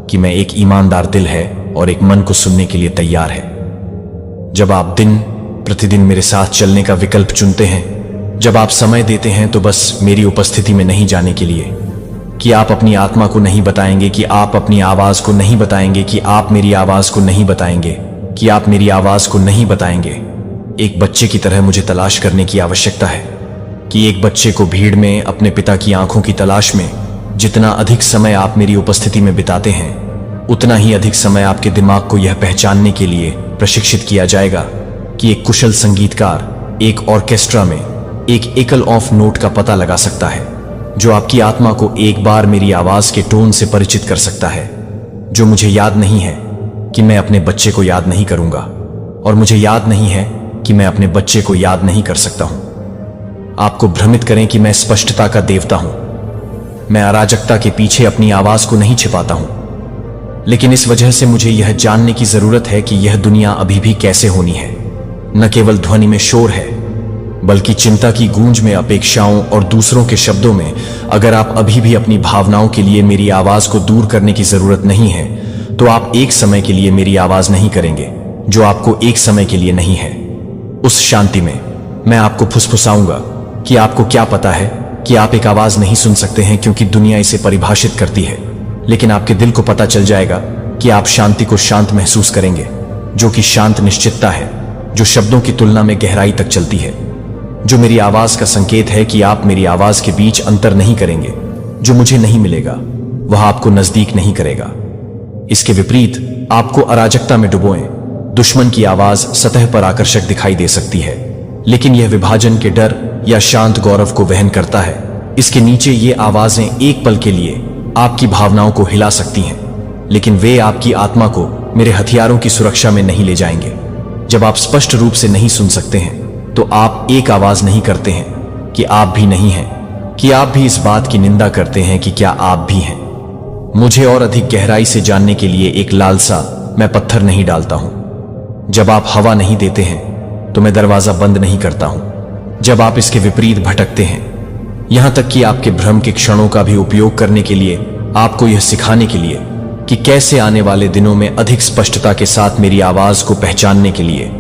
कि मैं एक ईमानदार दिल है और एक मन को सुनने के लिए तैयार है। जब आप दिन प्रतिदिन मेरे साथ चलने का विकल्प चुनते हैं, जब आप समय देते हैं, तो बस मेरी उपस्थिति में नहीं जाने के लिए, कि आप अपनी आत्मा को नहीं बताएंगे, कि आप अपनी आवाज को नहीं बताएंगे, कि आप मेरी आवाज को नहीं बताएंगे, कि आप मेरी आवाज को नहीं बताएंगे। एक बच्चे की तरह मुझे तलाश करने की आवश्यकता है, कि एक बच्चे को भीड़ में अपने पिता की आंखों की तलाश में जितना अधिक समय आप मेरी उपस्थिति में बिताते हैं, उतना ही अधिक समय आपके दिमाग को यह पहचानने के लिए प्रशिक्षित किया जाएगा कि एक कुशल संगीतकार एक ऑर्केस्ट्रा में एक एकल ऑफ नोट का पता लगा सकता है, जो आपकी आत्मा को एक बार मेरी आवाज के टोन से परिचित कर सकता है, जो मुझे याद नहीं है कि मैं अपने बच्चे को याद नहीं करूंगा, और मुझे याद नहीं है कि मैं अपने बच्चे को याद नहीं कर सकता हूं। आपको भ्रमित करें कि मैं स्पष्टता का देवता हूं। मैं अराजकता के पीछे अपनी आवाज को नहीं छिपाता हूं, लेकिन इस वजह से मुझे यह जानने की जरूरत है कि यह दुनिया अभी भी कैसे होनी है। न केवल ध्वनि में शोर है, बल्कि चिंता की गूंज में, अपेक्षाओं और दूसरों के शब्दों में। अगर आप अभी भी अपनी भावनाओं के लिए मेरी आवाज को दूर करने की जरूरत नहीं है, तो आप एक समय के लिए मेरी आवाज नहीं करेंगे, जो आपको एक समय के लिए नहीं है। उस शांति में मैं आपको फुसफुसाऊंगा कि आपको क्या पता है कि आप एक आवाज नहीं सुन सकते हैं क्योंकि दुनिया इसे परिभाषित करती है। लेकिन आपके दिल को पता चल जाएगा कि आप शांति को शांत महसूस करेंगे, जो कि शांत निश्चितता है, जो शब्दों की तुलना में गहराई तक चलती है, जो मेरी आवाज का संकेत है कि आप मेरी आवाज के बीच अंतर नहीं करेंगे। जो मुझे नहीं मिलेगा वह आपको नजदीक नहीं करेगा। इसके विपरीत आपको अराजकता में डुबोएं। दुश्मन की आवाज सतह पर आकर्षक दिखाई दे सकती है, लेकिन यह विभाजन के डर या शांत गौरव को वहन करता है। इसके नीचे ये आवाजें एक पल के लिए आपकी भावनाओं को हिला सकती हैं, लेकिन वे आपकी आत्मा को मेरे हथियारों की सुरक्षा में नहीं ले जाएंगे। जब आप स्पष्ट रूप से नहीं सुन सकते हैं, तो आप एक आवाज नहीं करते हैं कि आप भी नहीं हैं, कि आप भी इस बात की निंदा करते हैं कि क्या आप भी हैं। मुझे और अधिक गहराई से जानने के लिए एक लालसा, मैं पत्थर नहीं डालता हूं। जब आप हवा नहीं देते हैं तो मैं दरवाजा बंद नहीं करता हूं। जब आप इसके विपरीत भटकते हैं, यहां तक कि आपके भ्रम के क्षणों का भी उपयोग करने के लिए, आपको यह सिखाने के लिए कि कैसे आने वाले दिनों में अधिक स्पष्टता के साथ मेरी आवाज को पहचानने के लिए,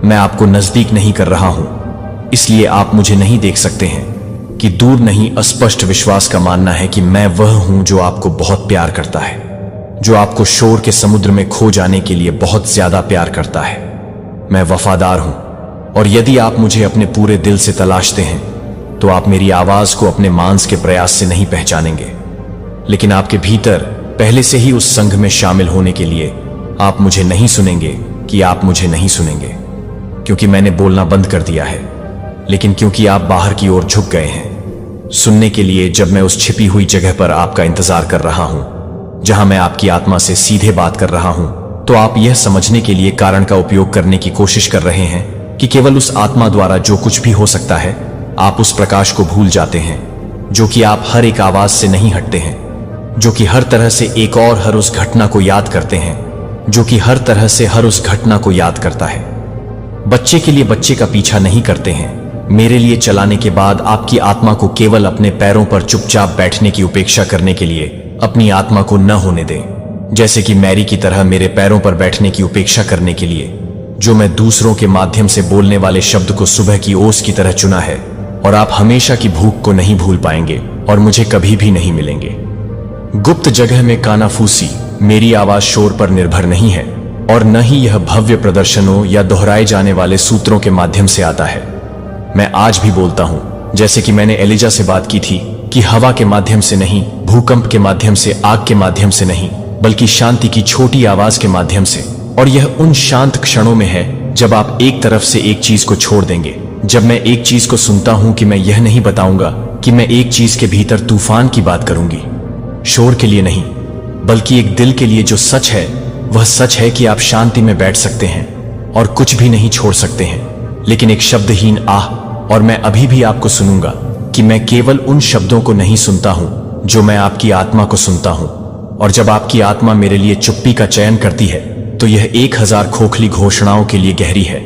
मैं आपको नजदीक नहीं कर रहा हूं। इसलिए आप मुझे नहीं देख सकते हैं कि दूर नहीं, अस्पष्ट विश्वास का मानना है कि मैं वह हूं जो आपको बहुत प्यार करता है, जो आपको शोर के समुद्र में खो जाने के लिए बहुत ज्यादा प्यार करता है। मैं वफादार हूं, और यदि आप मुझे अपने पूरे दिल से तलाशते हैं, तो आप मेरी आवाज को अपने मांस के प्रयास से नहीं पहचानेंगे, लेकिन आपके भीतर पहले से ही उस संघ में शामिल होने के लिए आप मुझे नहीं सुनेंगे कि आप मुझे नहीं सुनेंगे, क्योंकि मैंने बोलना बंद कर दिया है, लेकिन क्योंकि आप बाहर की ओर झुक गए हैं सुनने के लिए। जब मैं उस छिपी हुई जगह पर आपका इंतजार कर रहा हूं, जहां मैं आपकी आत्मा से सीधे बात कर रहा हूं, तो आप यह समझने के लिए कारण का उपयोग करने की कोशिश कर रहे हैं कि केवल उस आत्मा द्वारा जो कुछ भी हो सकता है। आप उस प्रकाश को भूल जाते हैं, जो कि आप हर एक आवाज से नहीं हटते हैं, जो कि हर तरह से एक और हर उस घटना को याद करते हैं, जो कि हर तरह से हर उस घटना को याद करता है। बच्चे के लिए बच्चे का पीछा नहीं करते हैं, मेरे लिए चलाने के बाद आपकी आत्मा को केवल अपने पैरों पर चुपचाप बैठने की उपेक्षा करने के लिए अपनी आत्मा को न होने दें, जैसे कि मैरी की तरह मेरे पैरों पर बैठने की उपेक्षा करने के लिए, जो मैं दूसरों के माध्यम से बोलने वाले शब्द को सुबह की ओस की तरह चुना है। और आप हमेशा की भूख को नहीं भूल पाएंगे और मुझे कभी भी नहीं मिलेंगे। गुप्त जगह में कानाफूसी मेरी आवाज शोर पर निर्भर नहीं है और न ही यह भव्य प्रदर्शनों या दोहराए जाने वाले सूत्रों के माध्यम से आता है। मैं आज भी बोलता हूं, जैसे कि मैंने एलिजा से बात की थी, कि हवा के माध्यम से नहीं, भूकंप के माध्यम से, आग के माध्यम से नहीं, बल्कि शांति की छोटी आवाज के माध्यम से। और यह उन शांत क्षणों में है जब आप एक तरफ से एक चीज को छोड़ देंगे। जब मैं एक चीज को सुनता हूं कि मैं यह नहीं बताऊंगा कि मैं एक चीज के भीतर तूफान की बात करूंगी, शोर के लिए नहीं, बल्कि एक दिल के लिए जो सच है, वह सच है कि आप शांति में बैठ सकते हैं और कुछ भी नहीं छोड़ सकते हैं, लेकिन एक शब्दहीन आह। और मैं अभी भी आपको सुनूंगा कि मैं केवल उन शब्दों को नहीं सुनता हूं जो मैं आपकी आत्मा को सुनता हूं। और जब आपकी आत्मा मेरे लिए चुप्पी का चयन करती है तो यह 1000 खोखली घोषणाओं के लिए गहरी है।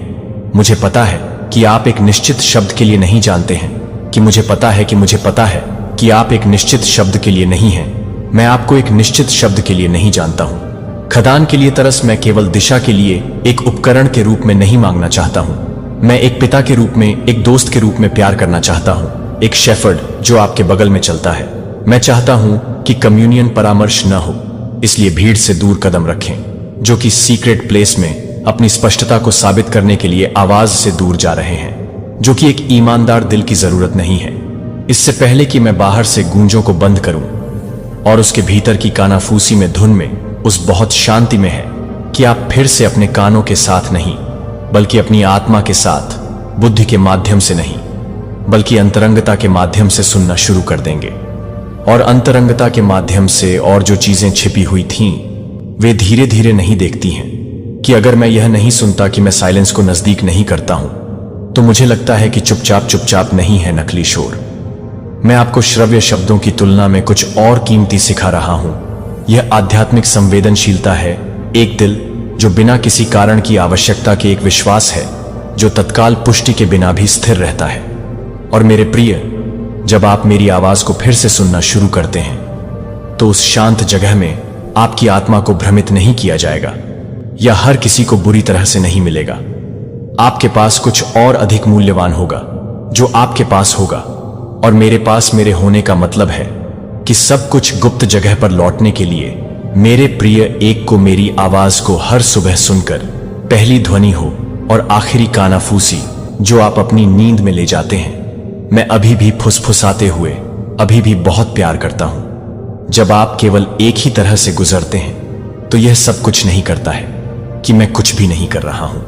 मुझे पता है कि आप एक निश्चित शब्द के लिए नहीं जानते हैं, कि मुझे पता है कि आप एक निश्चित शब्द के लिए नहीं हैं। मैं आपको एक निश्चित शब्द के लिए नहीं जानता हूं। खदान के लिए तरस मैं केवल दिशा के लिए एक उपकरण के रूप में नहीं मांगना चाहता हूं। मैं एक पिता के रूप में, एक दोस्त के रूप में प्यार करना चाहता हूं, एक शेफर्ड जो आपके बगल में चलता है। मैं चाहता हूं कि कम्युनियन परामर्श न हो, इसलिए भीड़ से दूर कदम रखें, जो कि सीक्रेट प्लेस में अपनी स्पष्टता को साबित करने के लिए आवाज से दूर जा रहे हैं, जो कि एक ईमानदार दिल की जरूरत नहीं है। इससे पहले कि मैं बाहर से गूंजों को बंद करूं और उसके भीतर की कानाफूसी में, धुन में, उस बहुत शांति में है कि आप फिर से अपने कानों के साथ नहीं, बल्कि अपनी आत्मा के साथ, बुद्धि के माध्यम से नहीं, बल्कि अंतरंगता के माध्यम से सुनना शुरू कर देंगे। और अंतरंगता के माध्यम से और जो चीजें छिपी हुई थीं, वे धीरे धीरे नहीं देखती हैं कि अगर मैं यह नहीं सुनता कि मैं साइलेंस को नजदीक नहीं करता हूं, तो मुझे लगता है कि चुपचाप चुपचाप नहीं है नकली शोर। मैं आपको श्रव्य शब्दों की तुलना में कुछ और कीमती सिखा रहा हूं। यह आध्यात्मिक संवेदनशीलता है, एक दिल जो बिना किसी कारण की आवश्यकता के, एक विश्वास है जो तत्काल पुष्टि के बिना भी स्थिर रहता है। और मेरे प्रिय, जब आप मेरी आवाज को फिर से सुनना शुरू करते हैं, तो उस शांत जगह में आपकी आत्मा को भ्रमित नहीं किया जाएगा या हर किसी को बुरी तरह से नहीं मिलेगा। आपके पास कुछ और अधिक मूल्यवान होगा जो आपके पास होगा। और मेरे पास मेरे होने का मतलब है कि सब कुछ गुप्त जगह पर लौटने के लिए मेरे प्रिय एक को मेरी आवाज को हर सुबह सुनकर पहली ध्वनि हो और आखिरी कानाफूसी जो आप अपनी नींद में ले जाते हैं। मैं अभी भी फुसफुसाते हुए अभी भी बहुत प्यार करता हूं। जब आप केवल एक ही तरह से गुजरते हैं तो यह सब कुछ नहीं करता है कि मैं कुछ भी नहीं कर रहा हूं,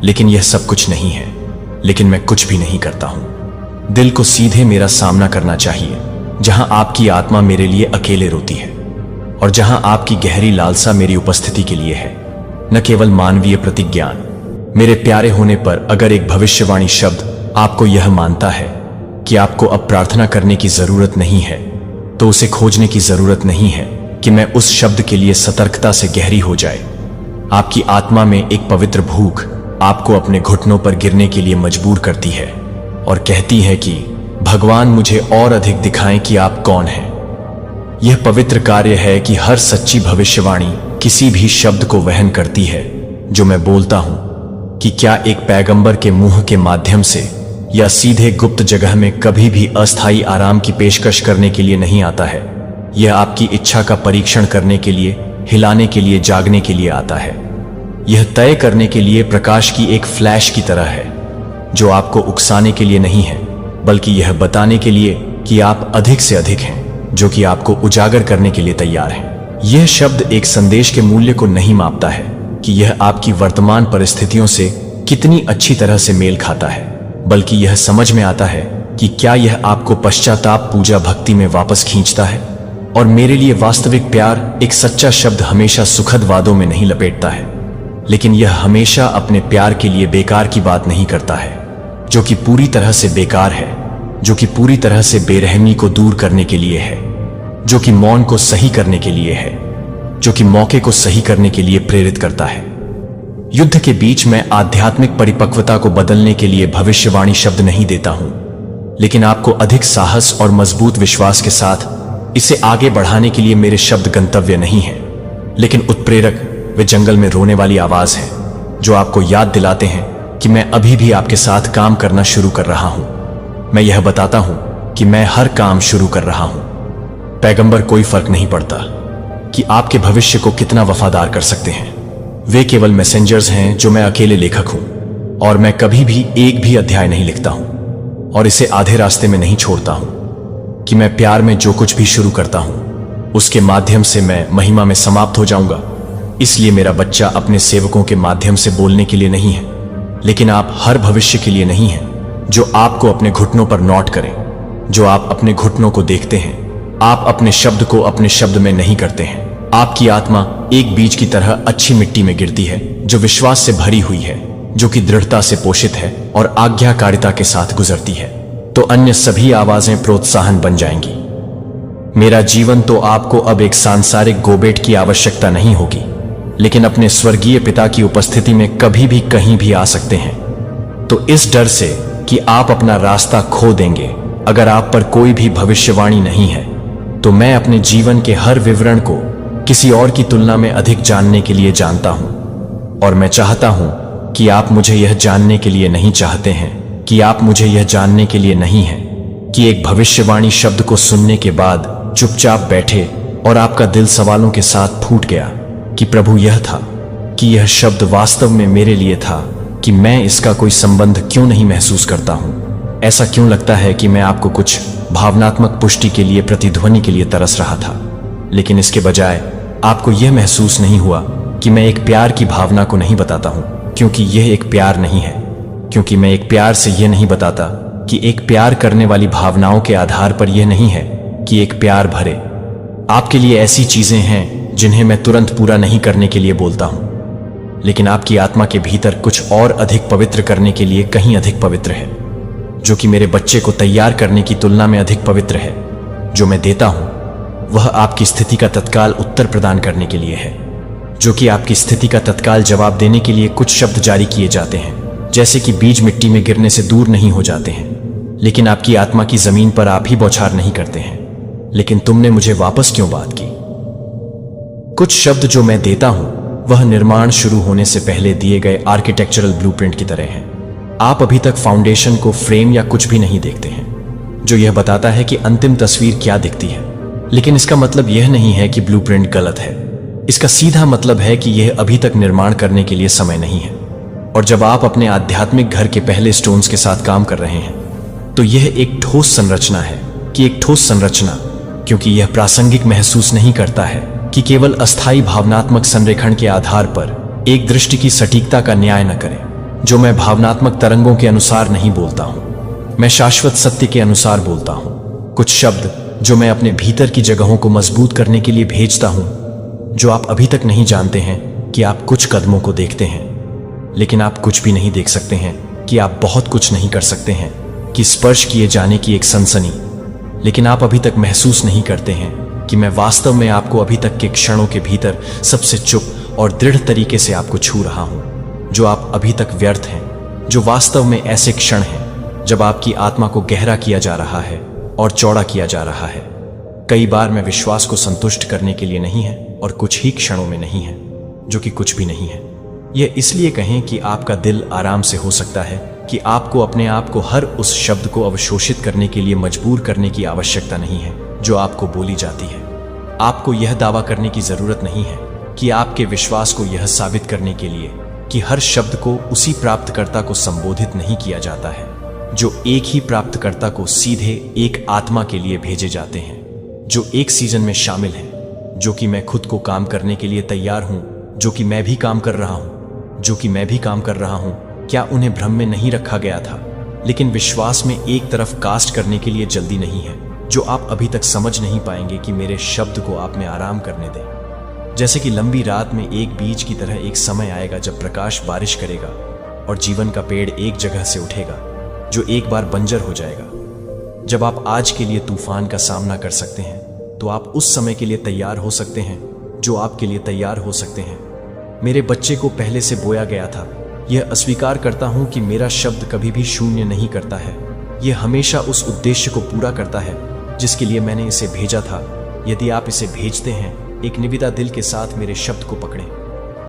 लेकिन यह सब कुछ नहीं है, लेकिन मैं कुछ भी नहीं करता हूं। दिल को सीधे मेरा सामना करना चाहिए, जहां आपकी आत्मा मेरे लिए अकेले रोती है और जहां आपकी गहरी लालसा मेरी उपस्थिति के लिए है, न केवल मानवीय प्रतिज्ञान। मेरे प्यारे होने पर अगर एक भविष्यवाणी शब्द आपको यह मानता है कि आपको अब प्रार्थना करने की जरूरत नहीं है, तो उसे खोजने की जरूरत नहीं है कि मैं उस शब्द के लिए सतर्कता से गहरी हो जाए। आपकी आत्मा में एक पवित्र भूख आपको अपने घुटनों पर गिरने के लिए मजबूर करती है और कहती है कि भगवान मुझे और अधिक दिखाएं कि आप कौन हैं। यह पवित्र कार्य है कि हर सच्ची भविष्यवाणी किसी भी शब्द को वहन करती है जो मैं बोलता हूं, कि क्या एक पैगंबर के मुंह के माध्यम से या सीधे गुप्त जगह में कभी भी अस्थायी आराम की पेशकश करने के लिए नहीं आता है। यह आपकी इच्छा का परीक्षण करने के लिए, हिलाने के लिए, जागने के लिए आता है। यह तय करने के लिए प्रकाश की एक फ्लैश की तरह है जो आपको उकसाने के लिए नहीं है, बल्कि यह बताने के लिए कि आप अधिक से अधिक हैं, जो कि आपको उजागर करने के लिए तैयार हैं। यह शब्द एक संदेश के मूल्य को नहीं मापता है कि यह आपकी वर्तमान परिस्थितियों से कितनी अच्छी तरह से मेल खाता है, बल्कि यह समझ में आता है कि क्या यह आपको पश्चाताप, पूजा, भक्ति में वापस खींचता है। और मेरे लिए वास्तविक प्यार एक सच्चा शब्द हमेशा सुखद वादों में नहीं लपेटता है, लेकिन यह हमेशा अपने प्यार के लिए बेकार की बात नहीं करता है, जो कि पूरी तरह से बेकार है, जो कि पूरी तरह से बेरहमी को दूर करने के लिए है, जो कि मौन को सही करने के लिए है, जो कि मौके को सही करने के लिए प्रेरित करता है। युद्ध के बीच मैं आध्यात्मिक परिपक्वता को बदलने के लिए भविष्यवाणी शब्द नहीं देता हूं, लेकिन आपको अधिक साहस और मजबूत विश्वास के साथ इसे आगे बढ़ाने के लिए मेरे शब्द गंतव्य नहीं है, लेकिन उत्प्रेरक वे जंगल में रोने वाली आवाज है जो आपको याद दिलाते हैं कि मैं अभी भी आपके साथ काम करना शुरू कर रहा हूं। मैं यह बताता हूं कि मैं हर काम शुरू कर रहा हूं। पैगंबर कोई फर्क नहीं पड़ता कि आपके भविष्य को कितना वफादार कर सकते हैं। वे केवल मैसेंजर्स हैं जो मैं अकेले लेखक हूं, और मैं कभी भी एक भी अध्याय नहीं लिखता हूं और इसे आधे रास्ते में नहीं छोड़ता हूं कि मैं प्यार में जो कुछ भी शुरू करता हूं उसके माध्यम से मैं महिमा में समाप्त हो जाऊंगा। इसलिए मेरा बच्चा अपने सेवकों के माध्यम से बोलने के लिए नहीं है, लेकिन आप हर भविष्य के लिए नहीं हैं जो आपको अपने घुटनों पर नोट करें। जो आप अपने घुटनों को देखते हैं, आप अपने शब्द को अपने शब्द में नहीं करते हैं। आपकी आत्मा एक बीज की तरह अच्छी मिट्टी में गिरती है जो विश्वास से भरी हुई है, जो कि दृढ़ता से पोषित है और आज्ञाकारिता के साथ गुजरती है, तो अन्य सभी आवाजें प्रोत्साहन बन जाएंगी। मेरा जीवन तो आपको अब एक सांसारिक गोबेट की आवश्यकता नहीं होगी, लेकिन अपने स्वर्गीय पिता की उपस्थिति में कभी भी कहीं भी आ सकते हैं। तो इस डर से कि आप अपना रास्ता खो देंगे अगर आप पर कोई भी भविष्यवाणी नहीं है, तो मैं अपने जीवन के हर विवरण को किसी और की तुलना में अधिक जानने के लिए जानता हूं। और मैं चाहता हूं कि आप मुझे यह जानने के लिए नहीं चाहते हैं, कि आप मुझे यह जानने के लिए नहीं है कि एक भविष्यवाणी शब्द को सुनने के बाद चुपचाप बैठे और आपका दिल सवालों के साथ फूट गया कि प्रभु यह था, कि यह शब्द वास्तव में मेरे लिए था, कि मैं इसका कोई संबंध क्यों नहीं महसूस करता हूं। ऐसा क्यों लगता है कि मैं आपको कुछ भावनात्मक पुष्टि के लिए, प्रतिध्वनि के लिए तरस रहा था, लेकिन इसके बजाय आपको यह महसूस नहीं हुआ कि मैं एक प्यार की भावना को नहीं बताता हूं, क्योंकि यह एक प्यार नहीं है। क्योंकि मैं एक प्यार से यह नहीं बताता कि एक प्यार करने वाली भावनाओं के आधार पर यह नहीं है कि एक प्यार भरे। आपके लिए ऐसी चीजें हैं जिन्हें मैं तुरंत पूरा नहीं करने के लिए बोलता हूं, लेकिन आपकी आत्मा के भीतर कुछ और अधिक पवित्र करने के लिए कहीं अधिक पवित्र है, जो कि मेरे बच्चे को तैयार करने की तुलना में अधिक पवित्र है। जो मैं देता हूं वह आपकी स्थिति का तत्काल उत्तर प्रदान करने के लिए है, जो कि आपकी स्थिति का तत्काल जवाब देने के लिए कुछ शब्द जारी किए जाते हैं, जैसे कि बीज मिट्टी में गिरने से दूर नहीं हो जाते हैं, लेकिन आपकी आत्मा की जमीन पर आप ही बौछार नहीं करते हैं। लेकिन तुमने मुझे वापस क्यों बात की? कुछ शब्द जो मैं देता हूं वह निर्माण शुरू होने से पहले दिए गए आर्किटेक्चरल ब्लूप्रिंट की तरह है। आप अभी तक फाउंडेशन को, फ्रेम या कुछ भी नहीं देखते हैं जो यह बताता है कि अंतिम तस्वीर क्या दिखती है। लेकिन इसका मतलब यह नहीं है कि ब्लूप्रिंट गलत है। इसका सीधा मतलब है कि यह अभी तक निर्माण करने के लिए समय नहीं है। और जब आप अपने आध्यात्मिक घर के पहले स्टोन्स के साथ काम कर रहे हैं, तो यह एक ठोस संरचना है, कि एक ठोस संरचना, क्योंकि यह प्रासंगिक महसूस नहीं करता है कि केवल अस्थायी भावनात्मक संरेखण के आधार पर एक दृष्टि की सटीकता का न्याय न करें। जो मैं भावनात्मक तरंगों के अनुसार नहीं बोलता हूं, मैं शाश्वत सत्य के अनुसार बोलता हूं। कुछ शब्द जो मैं अपने भीतर की जगहों को मजबूत करने के लिए भेजता हूं, जो आप अभी तक नहीं जानते हैं कि आप कुछ कदमों को देखते हैं, लेकिन आप कुछ भी नहीं देख सकते हैं, कि आप बहुत कुछ नहीं कर सकते हैं, कि स्पर्श किए जाने की एक सनसनी, लेकिन आप अभी तक महसूस नहीं करते हैं कि मैं वास्तव में आपको अभी तक के क्षणों के भीतर सबसे चुप और दृढ़ तरीके से आपको छू रहा हूं। जो आप अभी तक व्यर्थ हैं, जो वास्तव में ऐसे क्षण हैं जब आपकी आत्मा को गहरा किया जा रहा है और चौड़ा किया जा रहा है। कई बार मैं विश्वास को संतुष्ट करने के लिए नहीं है और कुछ ही क्षणों में नहीं है, जो कि कुछ भी नहीं है। यह इसलिए कहें कि आपका दिल आराम से हो सकता है कि आपको अपने आप को हर उस शब्द को अवशोषित करने के लिए मजबूर करने की आवश्यकता नहीं है जो आपको बोली जाती है। आपको यह दावा करने की जरूरत नहीं है कि आपके विश्वास को यह साबित करने के लिए कि हर शब्द को उसी प्राप्तकर्ता को संबोधित नहीं किया जाता है, जो एक ही प्राप्तकर्ता को सीधे एक आत्मा के लिए भेजे जाते हैं, जो एक सीजन में शामिल है, जो कि मैं खुद को काम करने के लिए तैयार हूं, जो कि मैं भी काम कर रहा हूं, जो कि मैं भी काम कर रहा हूं। क्या उन्हें भ्रम में नहीं रखा गया था? लेकिन विश्वास में एक तरफ कास्ट करने के लिए जल्दी नहीं है, जो आप अभी तक समझ नहीं पाएंगे कि मेरे शब्द को आप में आराम करने दें। जैसे कि लंबी रात में एक बीज की तरह एक समय आएगा जब प्रकाश बारिश करेगा और जीवन का पेड़ एक जगह से उठेगा जो एक बार बंजर हो जाएगा। जब आप आज के लिए तूफान का सामना कर सकते हैं, तो आप उस समय के लिए तैयार हो सकते हैं जो आपके लिए तैयार हो सकते हैं। मेरे बच्चे को पहले से बोया गया था। यह अस्वीकार करता हूं कि मेरा शब्द कभी भी शून्य नहीं करता है। यह हमेशा उस उद्देश्य को पूरा करता है जिसके लिए मैंने इसे भेजा था। यदि आप इसे भेजते हैं, एक निविदा दिल के साथ मेरे शब्द को पकड़ें।